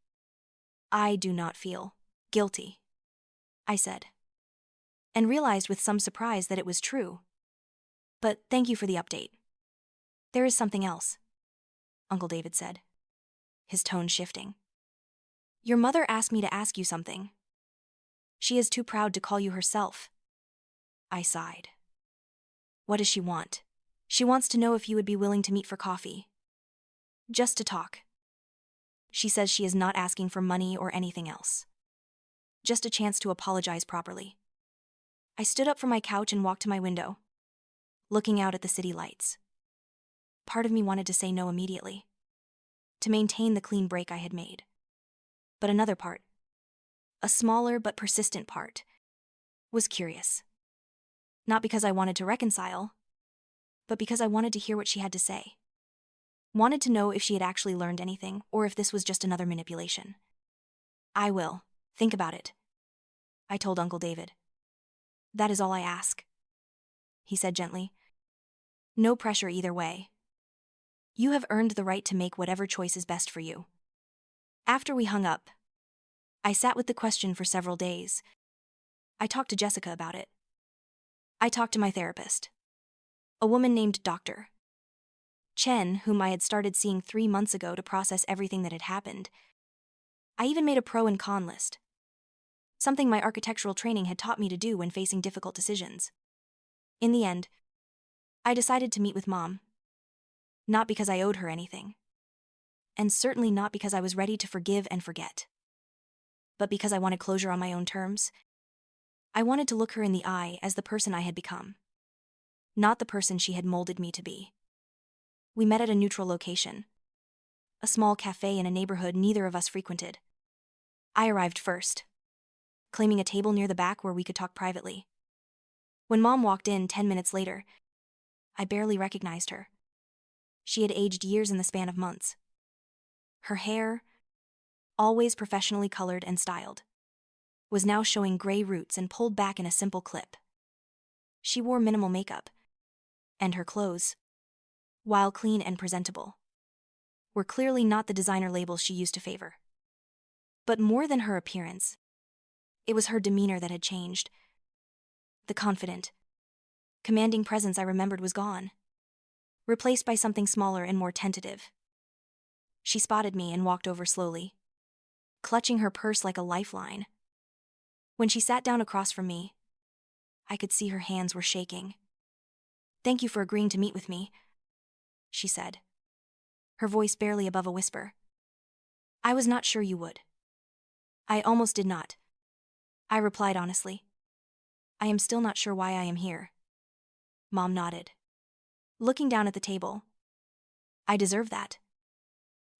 "I do not feel guilty," I said, and realized with some surprise that it was true. "But thank you for the update. There is something else," Uncle David said, his tone shifting. "Your mother asked me to ask you something. She is too proud to call you herself." I sighed. "What does she want?" "She wants to know if you would be willing to meet for coffee. Just to talk. She says she is not asking for money or anything else. Just a chance to apologize properly." I stood up from my couch and walked to my window, looking out at the city lights. Part of me wanted to say no immediately, to maintain the clean break I had made. But another part, a smaller but persistent part, was curious. Not because I wanted to reconcile, but because I wanted to hear what she had to say. Wanted to know if she had actually learned anything or if this was just another manipulation. "I will. Think about it," I told Uncle David. "That is all I ask," he said gently. "No pressure either way. You have earned the right to make whatever choice is best for you." After we hung up, I sat with the question for several days. I talked to Jessica about it. I talked to my therapist, a woman named Dr. Chen, whom I had started seeing 3 months ago to process everything that had happened. I even made a pro and con list, something my architectural training had taught me to do when facing difficult decisions. In the end, I decided to meet with Mom. Not because I owed her anything, and certainly not because I was ready to forgive and forget, but because I wanted closure on my own terms. I wanted to look her in the eye as the person I had become, not the person she had molded me to be. We met at a neutral location, a small cafe in a neighborhood neither of us frequented. I arrived first, claiming a table near the back where we could talk privately. When Mom walked in 10 minutes later, I barely recognized her. She had aged years in the span of months. Her hair, always professionally colored and styled, was now showing gray roots and pulled back in a simple clip. She wore minimal makeup, and her clothes, while clean and presentable, were clearly not the designer labels she used to favor. But more than her appearance, it was her demeanor that had changed. The confident, commanding presence I remembered was gone, replaced by something smaller and more tentative. She spotted me and walked over slowly, clutching her purse like a lifeline. When she sat down across from me, I could see her hands were shaking. "Thank you for agreeing to meet with me," she said, her voice barely above a whisper. "I was not sure you would. I almost did not. I replied honestly. I am still not sure why I am here. Mom nodded, looking down at the table. I deserve that.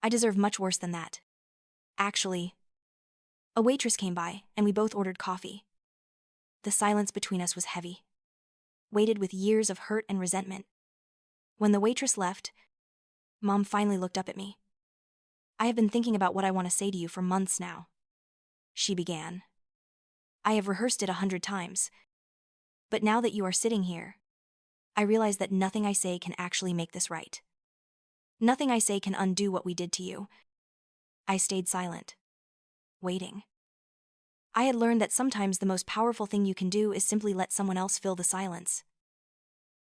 I deserve much worse than that. Actually, a waitress came by, and we both ordered coffee. The silence between us was heavy, weighted with years of hurt and resentment. When the waitress left, Mom finally looked up at me. I have been thinking about what I want to say to you for months now, she began. I have rehearsed it 100 times. But now that you are sitting here, I realize that nothing I say can actually make this right. Nothing I say can undo what we did to you. I stayed silent, waiting. I had learned that sometimes the most powerful thing you can do is simply let someone else fill the silence.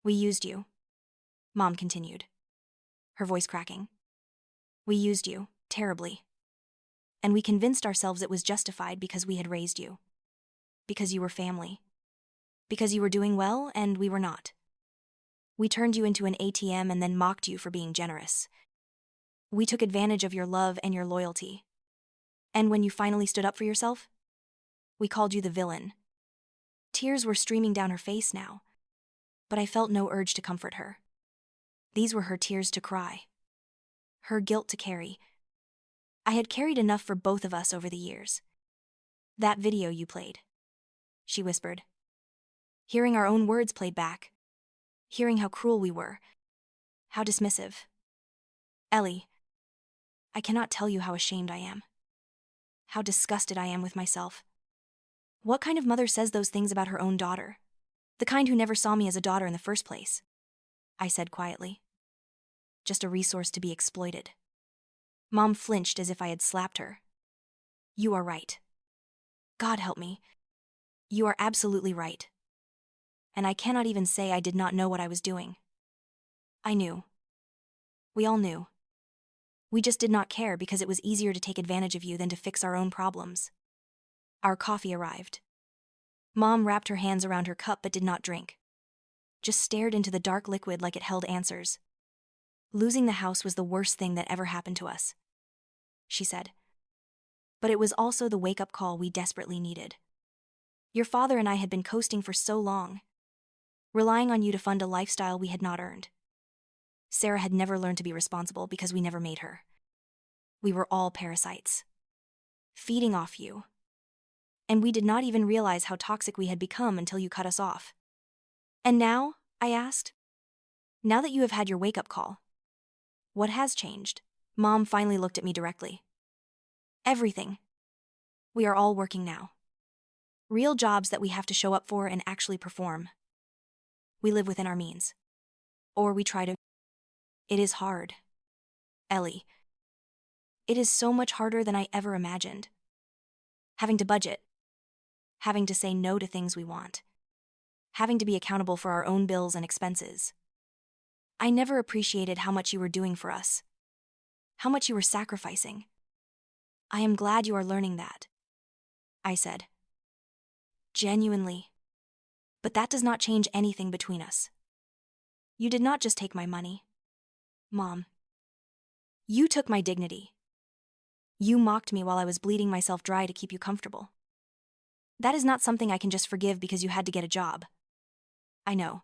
We used you, Mom continued, her voice cracking. We used you, terribly. And we convinced ourselves it was justified because we had raised you. Because you were family. Because you were doing well and we were not. We turned you into an ATM and then mocked you for being generous. We took advantage of your love and your loyalty. And when you finally stood up for yourself, we called you the villain. Tears were streaming down her face now, but I felt no urge to comfort her. These were her tears to cry. Her guilt to carry. I had carried enough for both of us over the years. That video you played, she whispered. Hearing our own words played back. Hearing how cruel we were. How dismissive. Ellie, I cannot tell you how ashamed I am. How disgusted I am with myself. What kind of mother says those things about her own daughter? The kind who never saw me as a daughter in the first place, I said quietly. Just a resource to be exploited. Mom flinched as if I had slapped her. You are right. God help me. You are absolutely right. And I cannot even say I did not know what I was doing. I knew. We all knew. We just did not care because it was easier to take advantage of you than to fix our own problems. Our coffee arrived. Mom wrapped her hands around her cup but did not drink. Just stared into the dark liquid like it held answers. Losing the house was the worst thing that ever happened to us, she said. But it was also the wake-up call we desperately needed. Your father and I had been coasting for so long, relying on you to fund a lifestyle we had not earned. Sarah had never learned to be responsible because we never made her. We were all parasites, feeding off you. And we did not even realize how toxic we had become until you cut us off. And now, I asked, now that you have had your wake-up call, what has changed? Mom finally looked at me directly. Everything. We are all working now. Real jobs that we have to show up for and actually perform. We live within our means. Or we try to. It is hard. Ellie. It is so much harder than I ever imagined. Having to budget. Having to say no to things we want. Having to be accountable for our own bills and expenses. I never appreciated how much you were doing for us. How much you were sacrificing. I am glad you are learning that, I said. Genuinely. But that does not change anything between us. You did not just take my money, Mom. You took my dignity. You mocked me while I was bleeding myself dry to keep you comfortable. That is not something I can just forgive because you had to get a job. I know,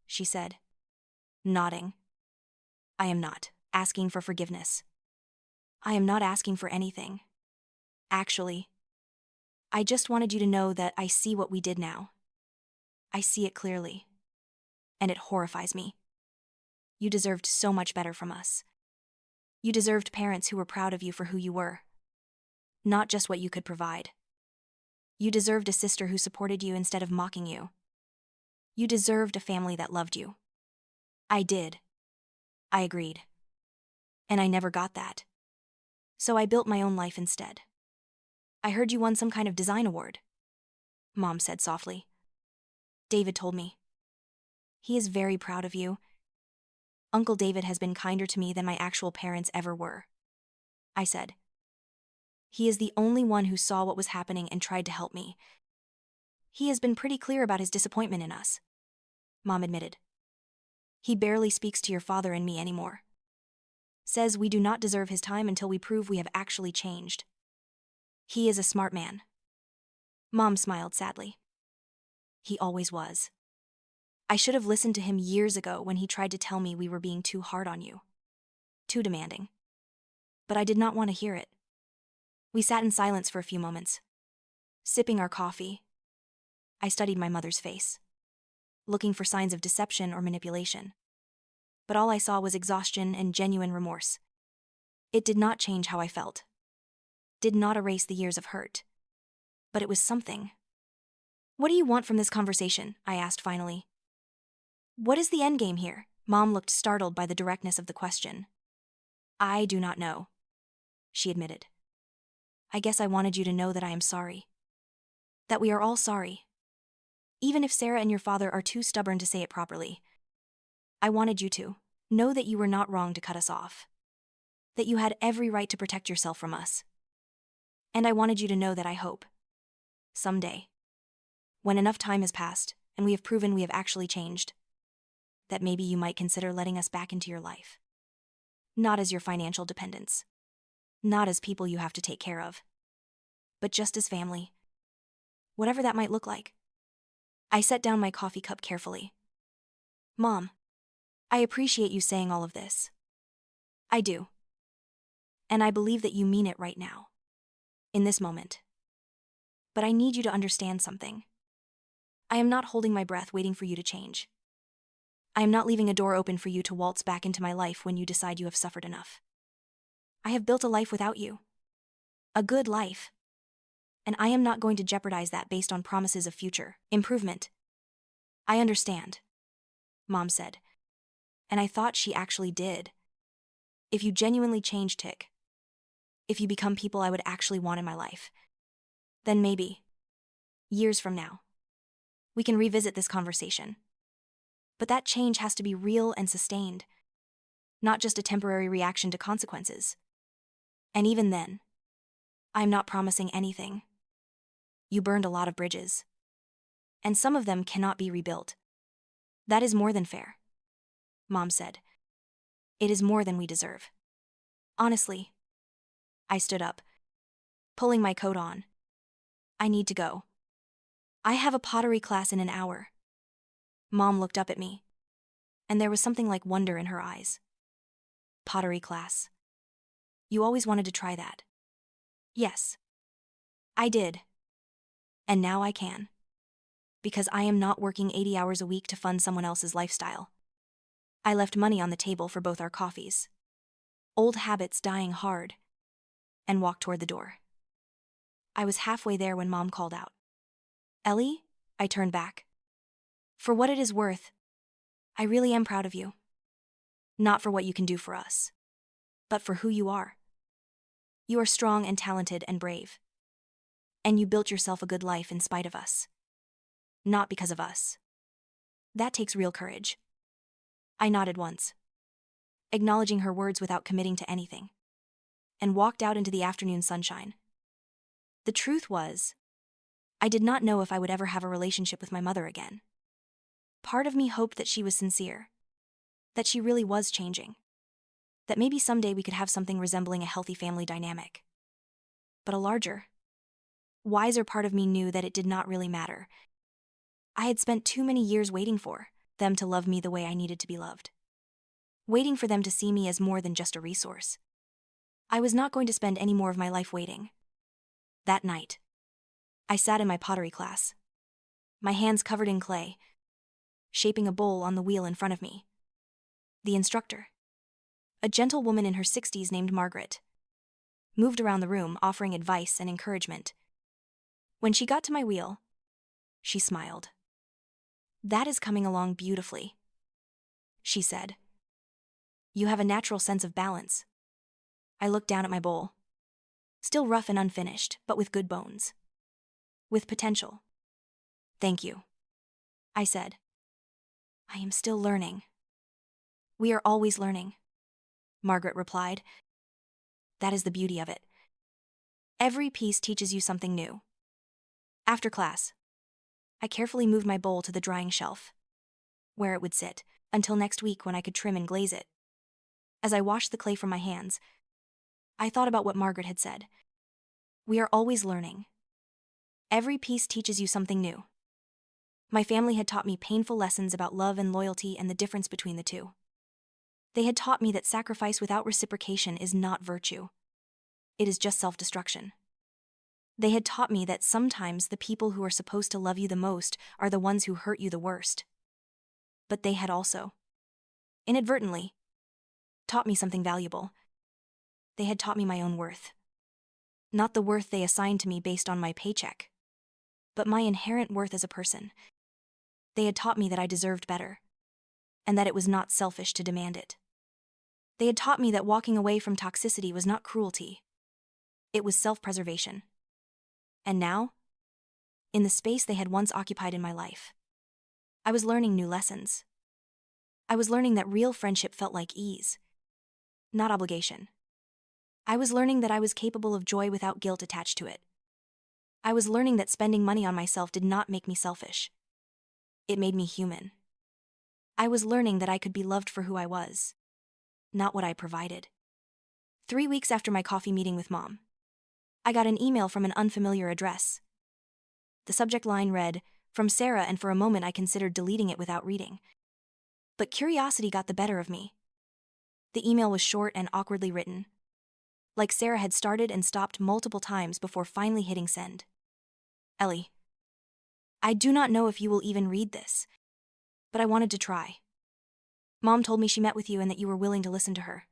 she said, nodding. I am not asking for forgiveness. I am not asking for anything. Actually, I just wanted you to know that I see what we did now. I see it clearly. And it horrifies me. You deserved so much better from us. You deserved parents who were proud of you for who you were. Not just what you could provide. You deserved a sister who supported you instead of mocking you. You deserved a family that loved you. I did. I agreed. And I never got that. So I built my own life instead. I heard you won some kind of design award, Mom said softly. David told me. He is very proud of you. Uncle David has been kinder to me than my actual parents ever were, I said. He is the only one who saw what was happening and tried to help me. He has been pretty clear about his disappointment in us, Mom admitted. He barely speaks to your father and me anymore. Says we do not deserve his time until we prove we have actually changed. He is a smart man. Mom smiled sadly. He always was. I should have listened to him years ago when he tried to tell me we were being too hard on you. Too demanding. But I did not want to hear it. We sat in silence for a few moments, sipping our coffee. I studied my mother's face, looking for signs of deception or manipulation. But all I saw was exhaustion and genuine remorse. It did not change how I felt. Did not erase the years of hurt. But it was something. What do you want from this conversation? I asked finally. What is the endgame here? Mom looked startled by the directness of the question. I do not know, she admitted. I guess I wanted you to know that I am sorry. That we are all sorry. Even if Sarah and your father are too stubborn to say it properly. I wanted you to know that you were not wrong to cut us off. That you had every right to protect yourself from us. And I wanted you to know that I hope, someday, when enough time has passed and we have proven we have actually changed, that maybe you might consider letting us back into your life. Not as your financial dependents. Not as people you have to take care of. But just as family. Whatever that might look like. I set down my coffee cup carefully. Mom, I appreciate you saying all of this. I do. And I believe that you mean it right now. In this moment. But I need you to understand something. I am not holding my breath waiting for you to change. I am not leaving a door open for you to waltz back into my life when you decide you have suffered enough. I have built a life without you. A good life. And I am not going to jeopardize that based on promises of future improvement. I understand, Mom said. And I thought she actually did. If you genuinely change, Tick. If you become people I would actually want in my life. Then maybe, years from now, we can revisit this conversation. But that change has to be real and sustained, not just a temporary reaction to consequences. And even then, I'm not promising anything. You burned a lot of bridges, and some of them cannot be rebuilt. That is more than fair, Mom said. It is more than we deserve. Honestly, I stood up, pulling my coat on. I need to go. I have a pottery class in an hour. Mom looked up at me, and there was something like wonder in her eyes. Pottery class. You always wanted to try that. Yes. I did. And now I can. Because I am not working 80 hours a week to fund someone else's lifestyle. I left money on the table for both our coffees. Old habits dying hard. And walked toward the door. I was halfway there when Mom called out. Ellie? I turned back. For what it is worth, I really am proud of you. Not for what you can do for us, but for who you are. You are strong and talented and brave. And you built yourself a good life in spite of us. Not because of us. That takes real courage. I nodded once, acknowledging her words without committing to anything, and walked out into the afternoon sunshine. The truth was, I did not know if I would ever have a relationship with my mother again. Part of me hoped that she was sincere, that she really was changing, that maybe someday we could have something resembling a healthy family dynamic. But a larger, wiser part of me knew that it did not really matter. I had spent too many years waiting for them to love me the way I needed to be loved. Waiting for them to see me as more than just a resource. I was not going to spend any more of my life waiting. That night, I sat in my pottery class, my hands covered in clay, shaping a bowl on the wheel in front of me. The instructor, a gentle woman in her 60s named Margaret, moved around the room offering advice and encouragement. When she got to my wheel, she smiled. That is coming along beautifully, she said. You have a natural sense of balance. I looked down at my bowl. Still rough and unfinished, but with good bones. With potential. Thank you, I said. I am still learning. We are always learning, Margaret replied. That is the beauty of it. Every piece teaches you something new. After class, I carefully moved my bowl to the drying shelf, where it would sit, until next week when I could trim and glaze it. As I washed the clay from my hands, I thought about what Margaret had said. We are always learning. Every piece teaches you something new. My family had taught me painful lessons about love and loyalty and the difference between the two. They had taught me that sacrifice without reciprocation is not virtue. It is just self-destruction. They had taught me that sometimes the people who are supposed to love you the most are the ones who hurt you the worst. But they had also, inadvertently, taught me something valuable. They had taught me my own worth. Not the worth they assigned to me based on my paycheck, but my inherent worth as a person. They had taught me that I deserved better, and that it was not selfish to demand it. They had taught me that walking away from toxicity was not cruelty. It was self-preservation. And now, in the space they had once occupied in my life, I was learning new lessons. I was learning that real friendship felt like ease, not obligation. I was learning that I was capable of joy without guilt attached to it. I was learning that spending money on myself did not make me selfish. It made me human. I was learning that I could be loved for who I was, not what I provided. 3 weeks after my coffee meeting with Mom, I got an email from an unfamiliar address. The subject line read, "From Sarah," and for a moment I considered deleting it without reading. But curiosity got the better of me. The email was short and awkwardly written, like Sarah had started and stopped multiple times before finally hitting send. Ellie, I do not know if you will even read this, but I wanted to try. Mom told me she met with you and that you were willing to listen to her.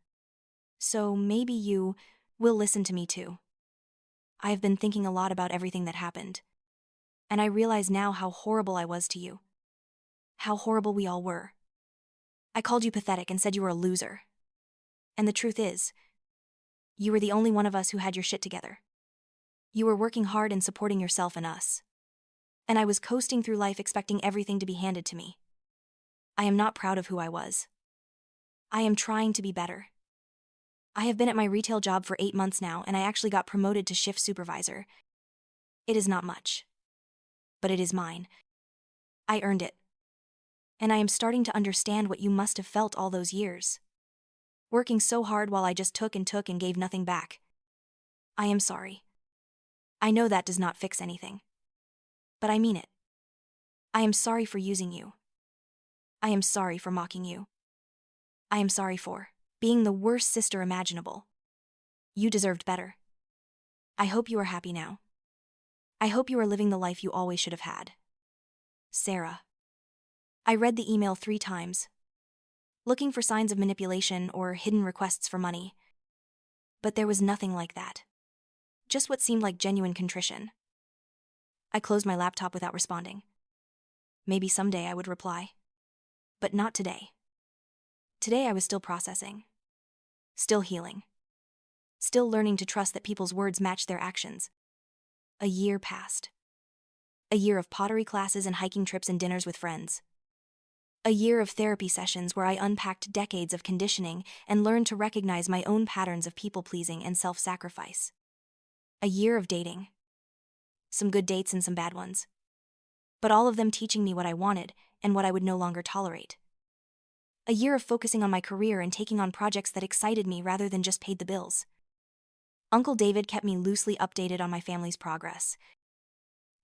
So maybe you will listen to me too. I have been thinking a lot about everything that happened, and I realize now how horrible I was to you. How horrible we all were. I called you pathetic and said you were a loser. And the truth is, you were the only one of us who had your shit together. You were working hard and supporting yourself and us. And I was coasting through life expecting everything to be handed to me. I am not proud of who I was. I am trying to be better. I have been at my retail job for 8 months now, and I actually got promoted to shift supervisor. It is not much, but it is mine. I earned it. And I am starting to understand what you must have felt all those years. Working so hard while I just took and gave nothing back. I am sorry. I know that does not fix anything. But I mean it. I am sorry for using you. I am sorry for mocking you. I am sorry for being the worst sister imaginable. You deserved better. I hope you are happy now. I hope you are living the life you always should have had. Sarah. I read the email 3 times, looking for signs of manipulation or hidden requests for money. But there was nothing like that. Just what seemed like genuine contrition. I closed my laptop without responding. Maybe someday I would reply. But not today. Today I was still processing. Still healing. Still learning to trust that people's words match their actions. A year passed. A year of pottery classes and hiking trips and dinners with friends. A year of therapy sessions where I unpacked decades of conditioning and learned to recognize my own patterns of people-pleasing and self-sacrifice. A year of dating. Some good dates and some bad ones. But all of them teaching me what I wanted and what I would no longer tolerate. A year of focusing on my career and taking on projects that excited me rather than just paid the bills. Uncle David kept me loosely updated on my family's progress.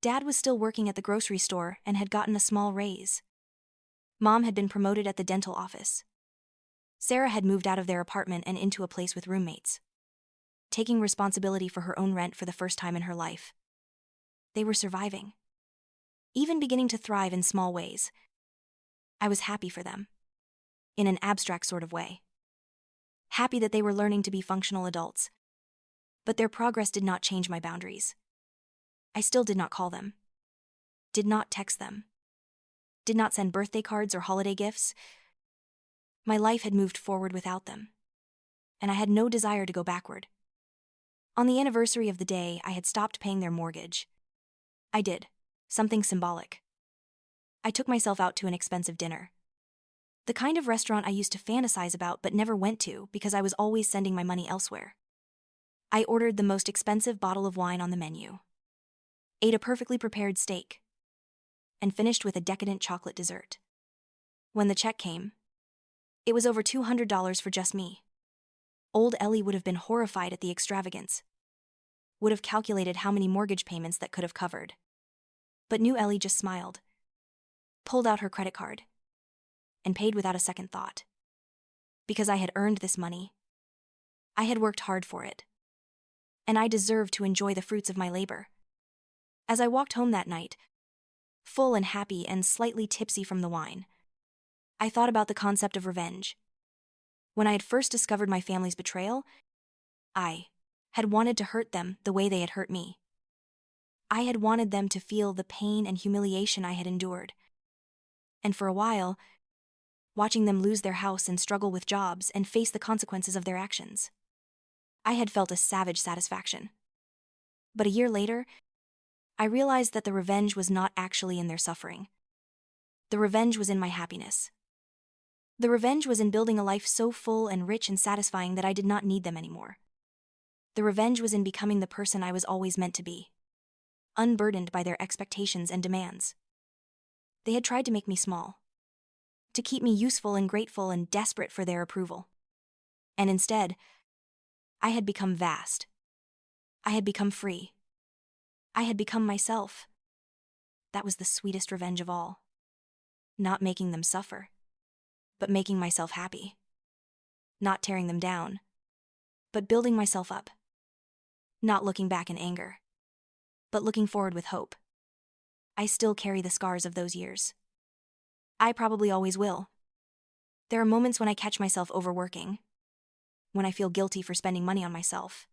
Dad was still working at the grocery store and had gotten a small raise. Mom had been promoted at the dental office. Sarah had moved out of their apartment and into a place with roommates, taking responsibility for her own rent for the first time in her life. They were surviving, even beginning to thrive in small ways. I was happy for them, in an abstract sort of way. Happy that they were learning to be functional adults. But their progress did not change my boundaries. I still did not call them, did not text them, did not send birthday cards or holiday gifts. My life had moved forward without them, and I had no desire to go backward. On the anniversary of the day, I had stopped paying their mortgage. I did, something symbolic. I took myself out to an expensive dinner. The kind of restaurant I used to fantasize about but never went to because I was always sending my money elsewhere. I ordered the most expensive bottle of wine on the menu, ate a perfectly prepared steak, and finished with a decadent chocolate dessert. When the check came, it was over $200 for just me. Old Ellie would have been horrified at the extravagance. would have calculated how many mortgage payments that could have covered. But new Ellie just smiled, pulled out her credit card, and paid without a second thought. Because I had earned this money. I had worked hard for it. And I deserved to enjoy the fruits of my labor. As I walked home that night, full and happy and slightly tipsy from the wine, I thought about the concept of revenge. When I had first discovered my family's betrayal, I had wanted to hurt them the way they had hurt me. I had wanted them to feel the pain and humiliation I had endured. And for a while, watching them lose their house and struggle with jobs and face the consequences of their actions, I had felt a savage satisfaction. But a year later, I realized that the revenge was not actually in their suffering. The revenge was in my happiness. The revenge was in building a life so full and rich and satisfying that I did not need them anymore. The revenge was in becoming the person I was always meant to be, unburdened by their expectations and demands. They had tried to make me small, to keep me useful and grateful and desperate for their approval. And instead, I had become vast. I had become free. I had become myself. That was the sweetest revenge of all. Not making them suffer, but making myself happy. Not tearing them down, but building myself up. Not looking back in anger, but looking forward with hope. I still carry the scars of those years. I probably always will. There are moments when I catch myself overworking, when I feel guilty for spending money on myself,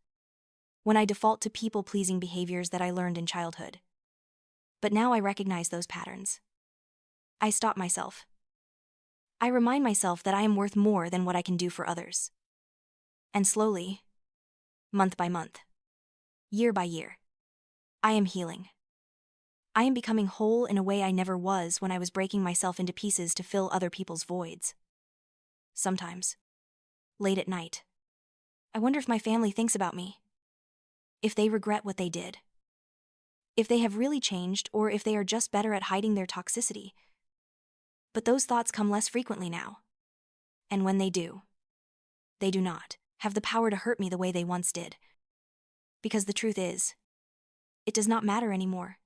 when I default to people-pleasing behaviors that I learned in childhood. But now I recognize those patterns. I stop myself. I remind myself that I am worth more than what I can do for others. And slowly, month by month, year by year, I am healing. I am becoming whole in a way I never was when I was breaking myself into pieces to fill other people's voids. Sometimes, late at night, I wonder if my family thinks about me. If they regret what they did. If they have really changed, or if they are just better at hiding their toxicity. But those thoughts come less frequently now. And when they do not have the power to hurt me the way they once did. Because the truth is, it does not matter anymore.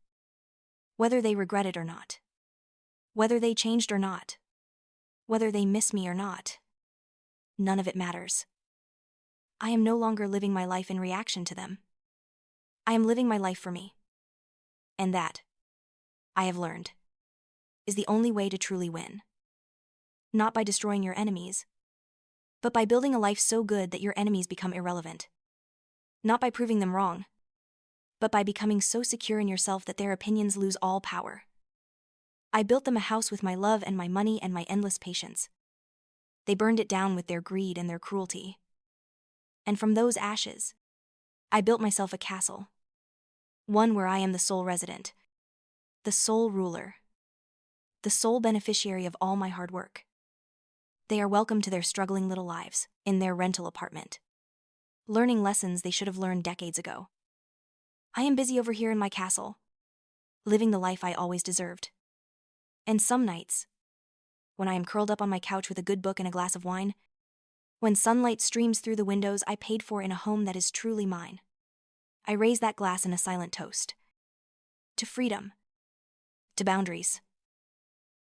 Whether they regret it or not. Whether they changed or not. Whether they miss me or not. None of it matters. I am no longer living my life in reaction to them. I am living my life for me. And that, I have learned, is the only way to truly win. Not by destroying your enemies, but by building a life so good that your enemies become irrelevant. Not by proving them wrong, but by becoming so secure in yourself that their opinions lose all power. I built them a house with my love and my money and my endless patience. They burned it down with their greed and their cruelty. And from those ashes, I built myself a castle. One where I am the sole resident, the sole ruler, the sole beneficiary of all my hard work. They are welcome to their struggling little lives in their rental apartment, learning lessons they should have learned decades ago. I am busy over here in my castle, living the life I always deserved. And some nights, when I am curled up on my couch with a good book and a glass of wine, when sunlight streams through the windows I paid for in a home that is truly mine, I raise that glass in a silent toast. To freedom. To boundaries.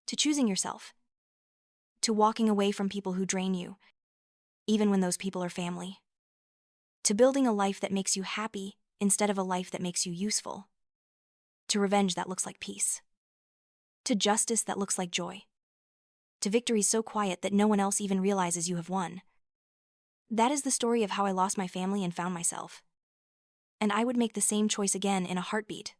To choosing yourself. To walking away from people who drain you, even when those people are family. To building a life that makes you happy instead of a life that makes you useful. To revenge that looks like peace. To justice that looks like joy. To victories so quiet that no one else even realizes you have won. That is the story of how I lost my family and found myself. And I would make the same choice again in a heartbeat.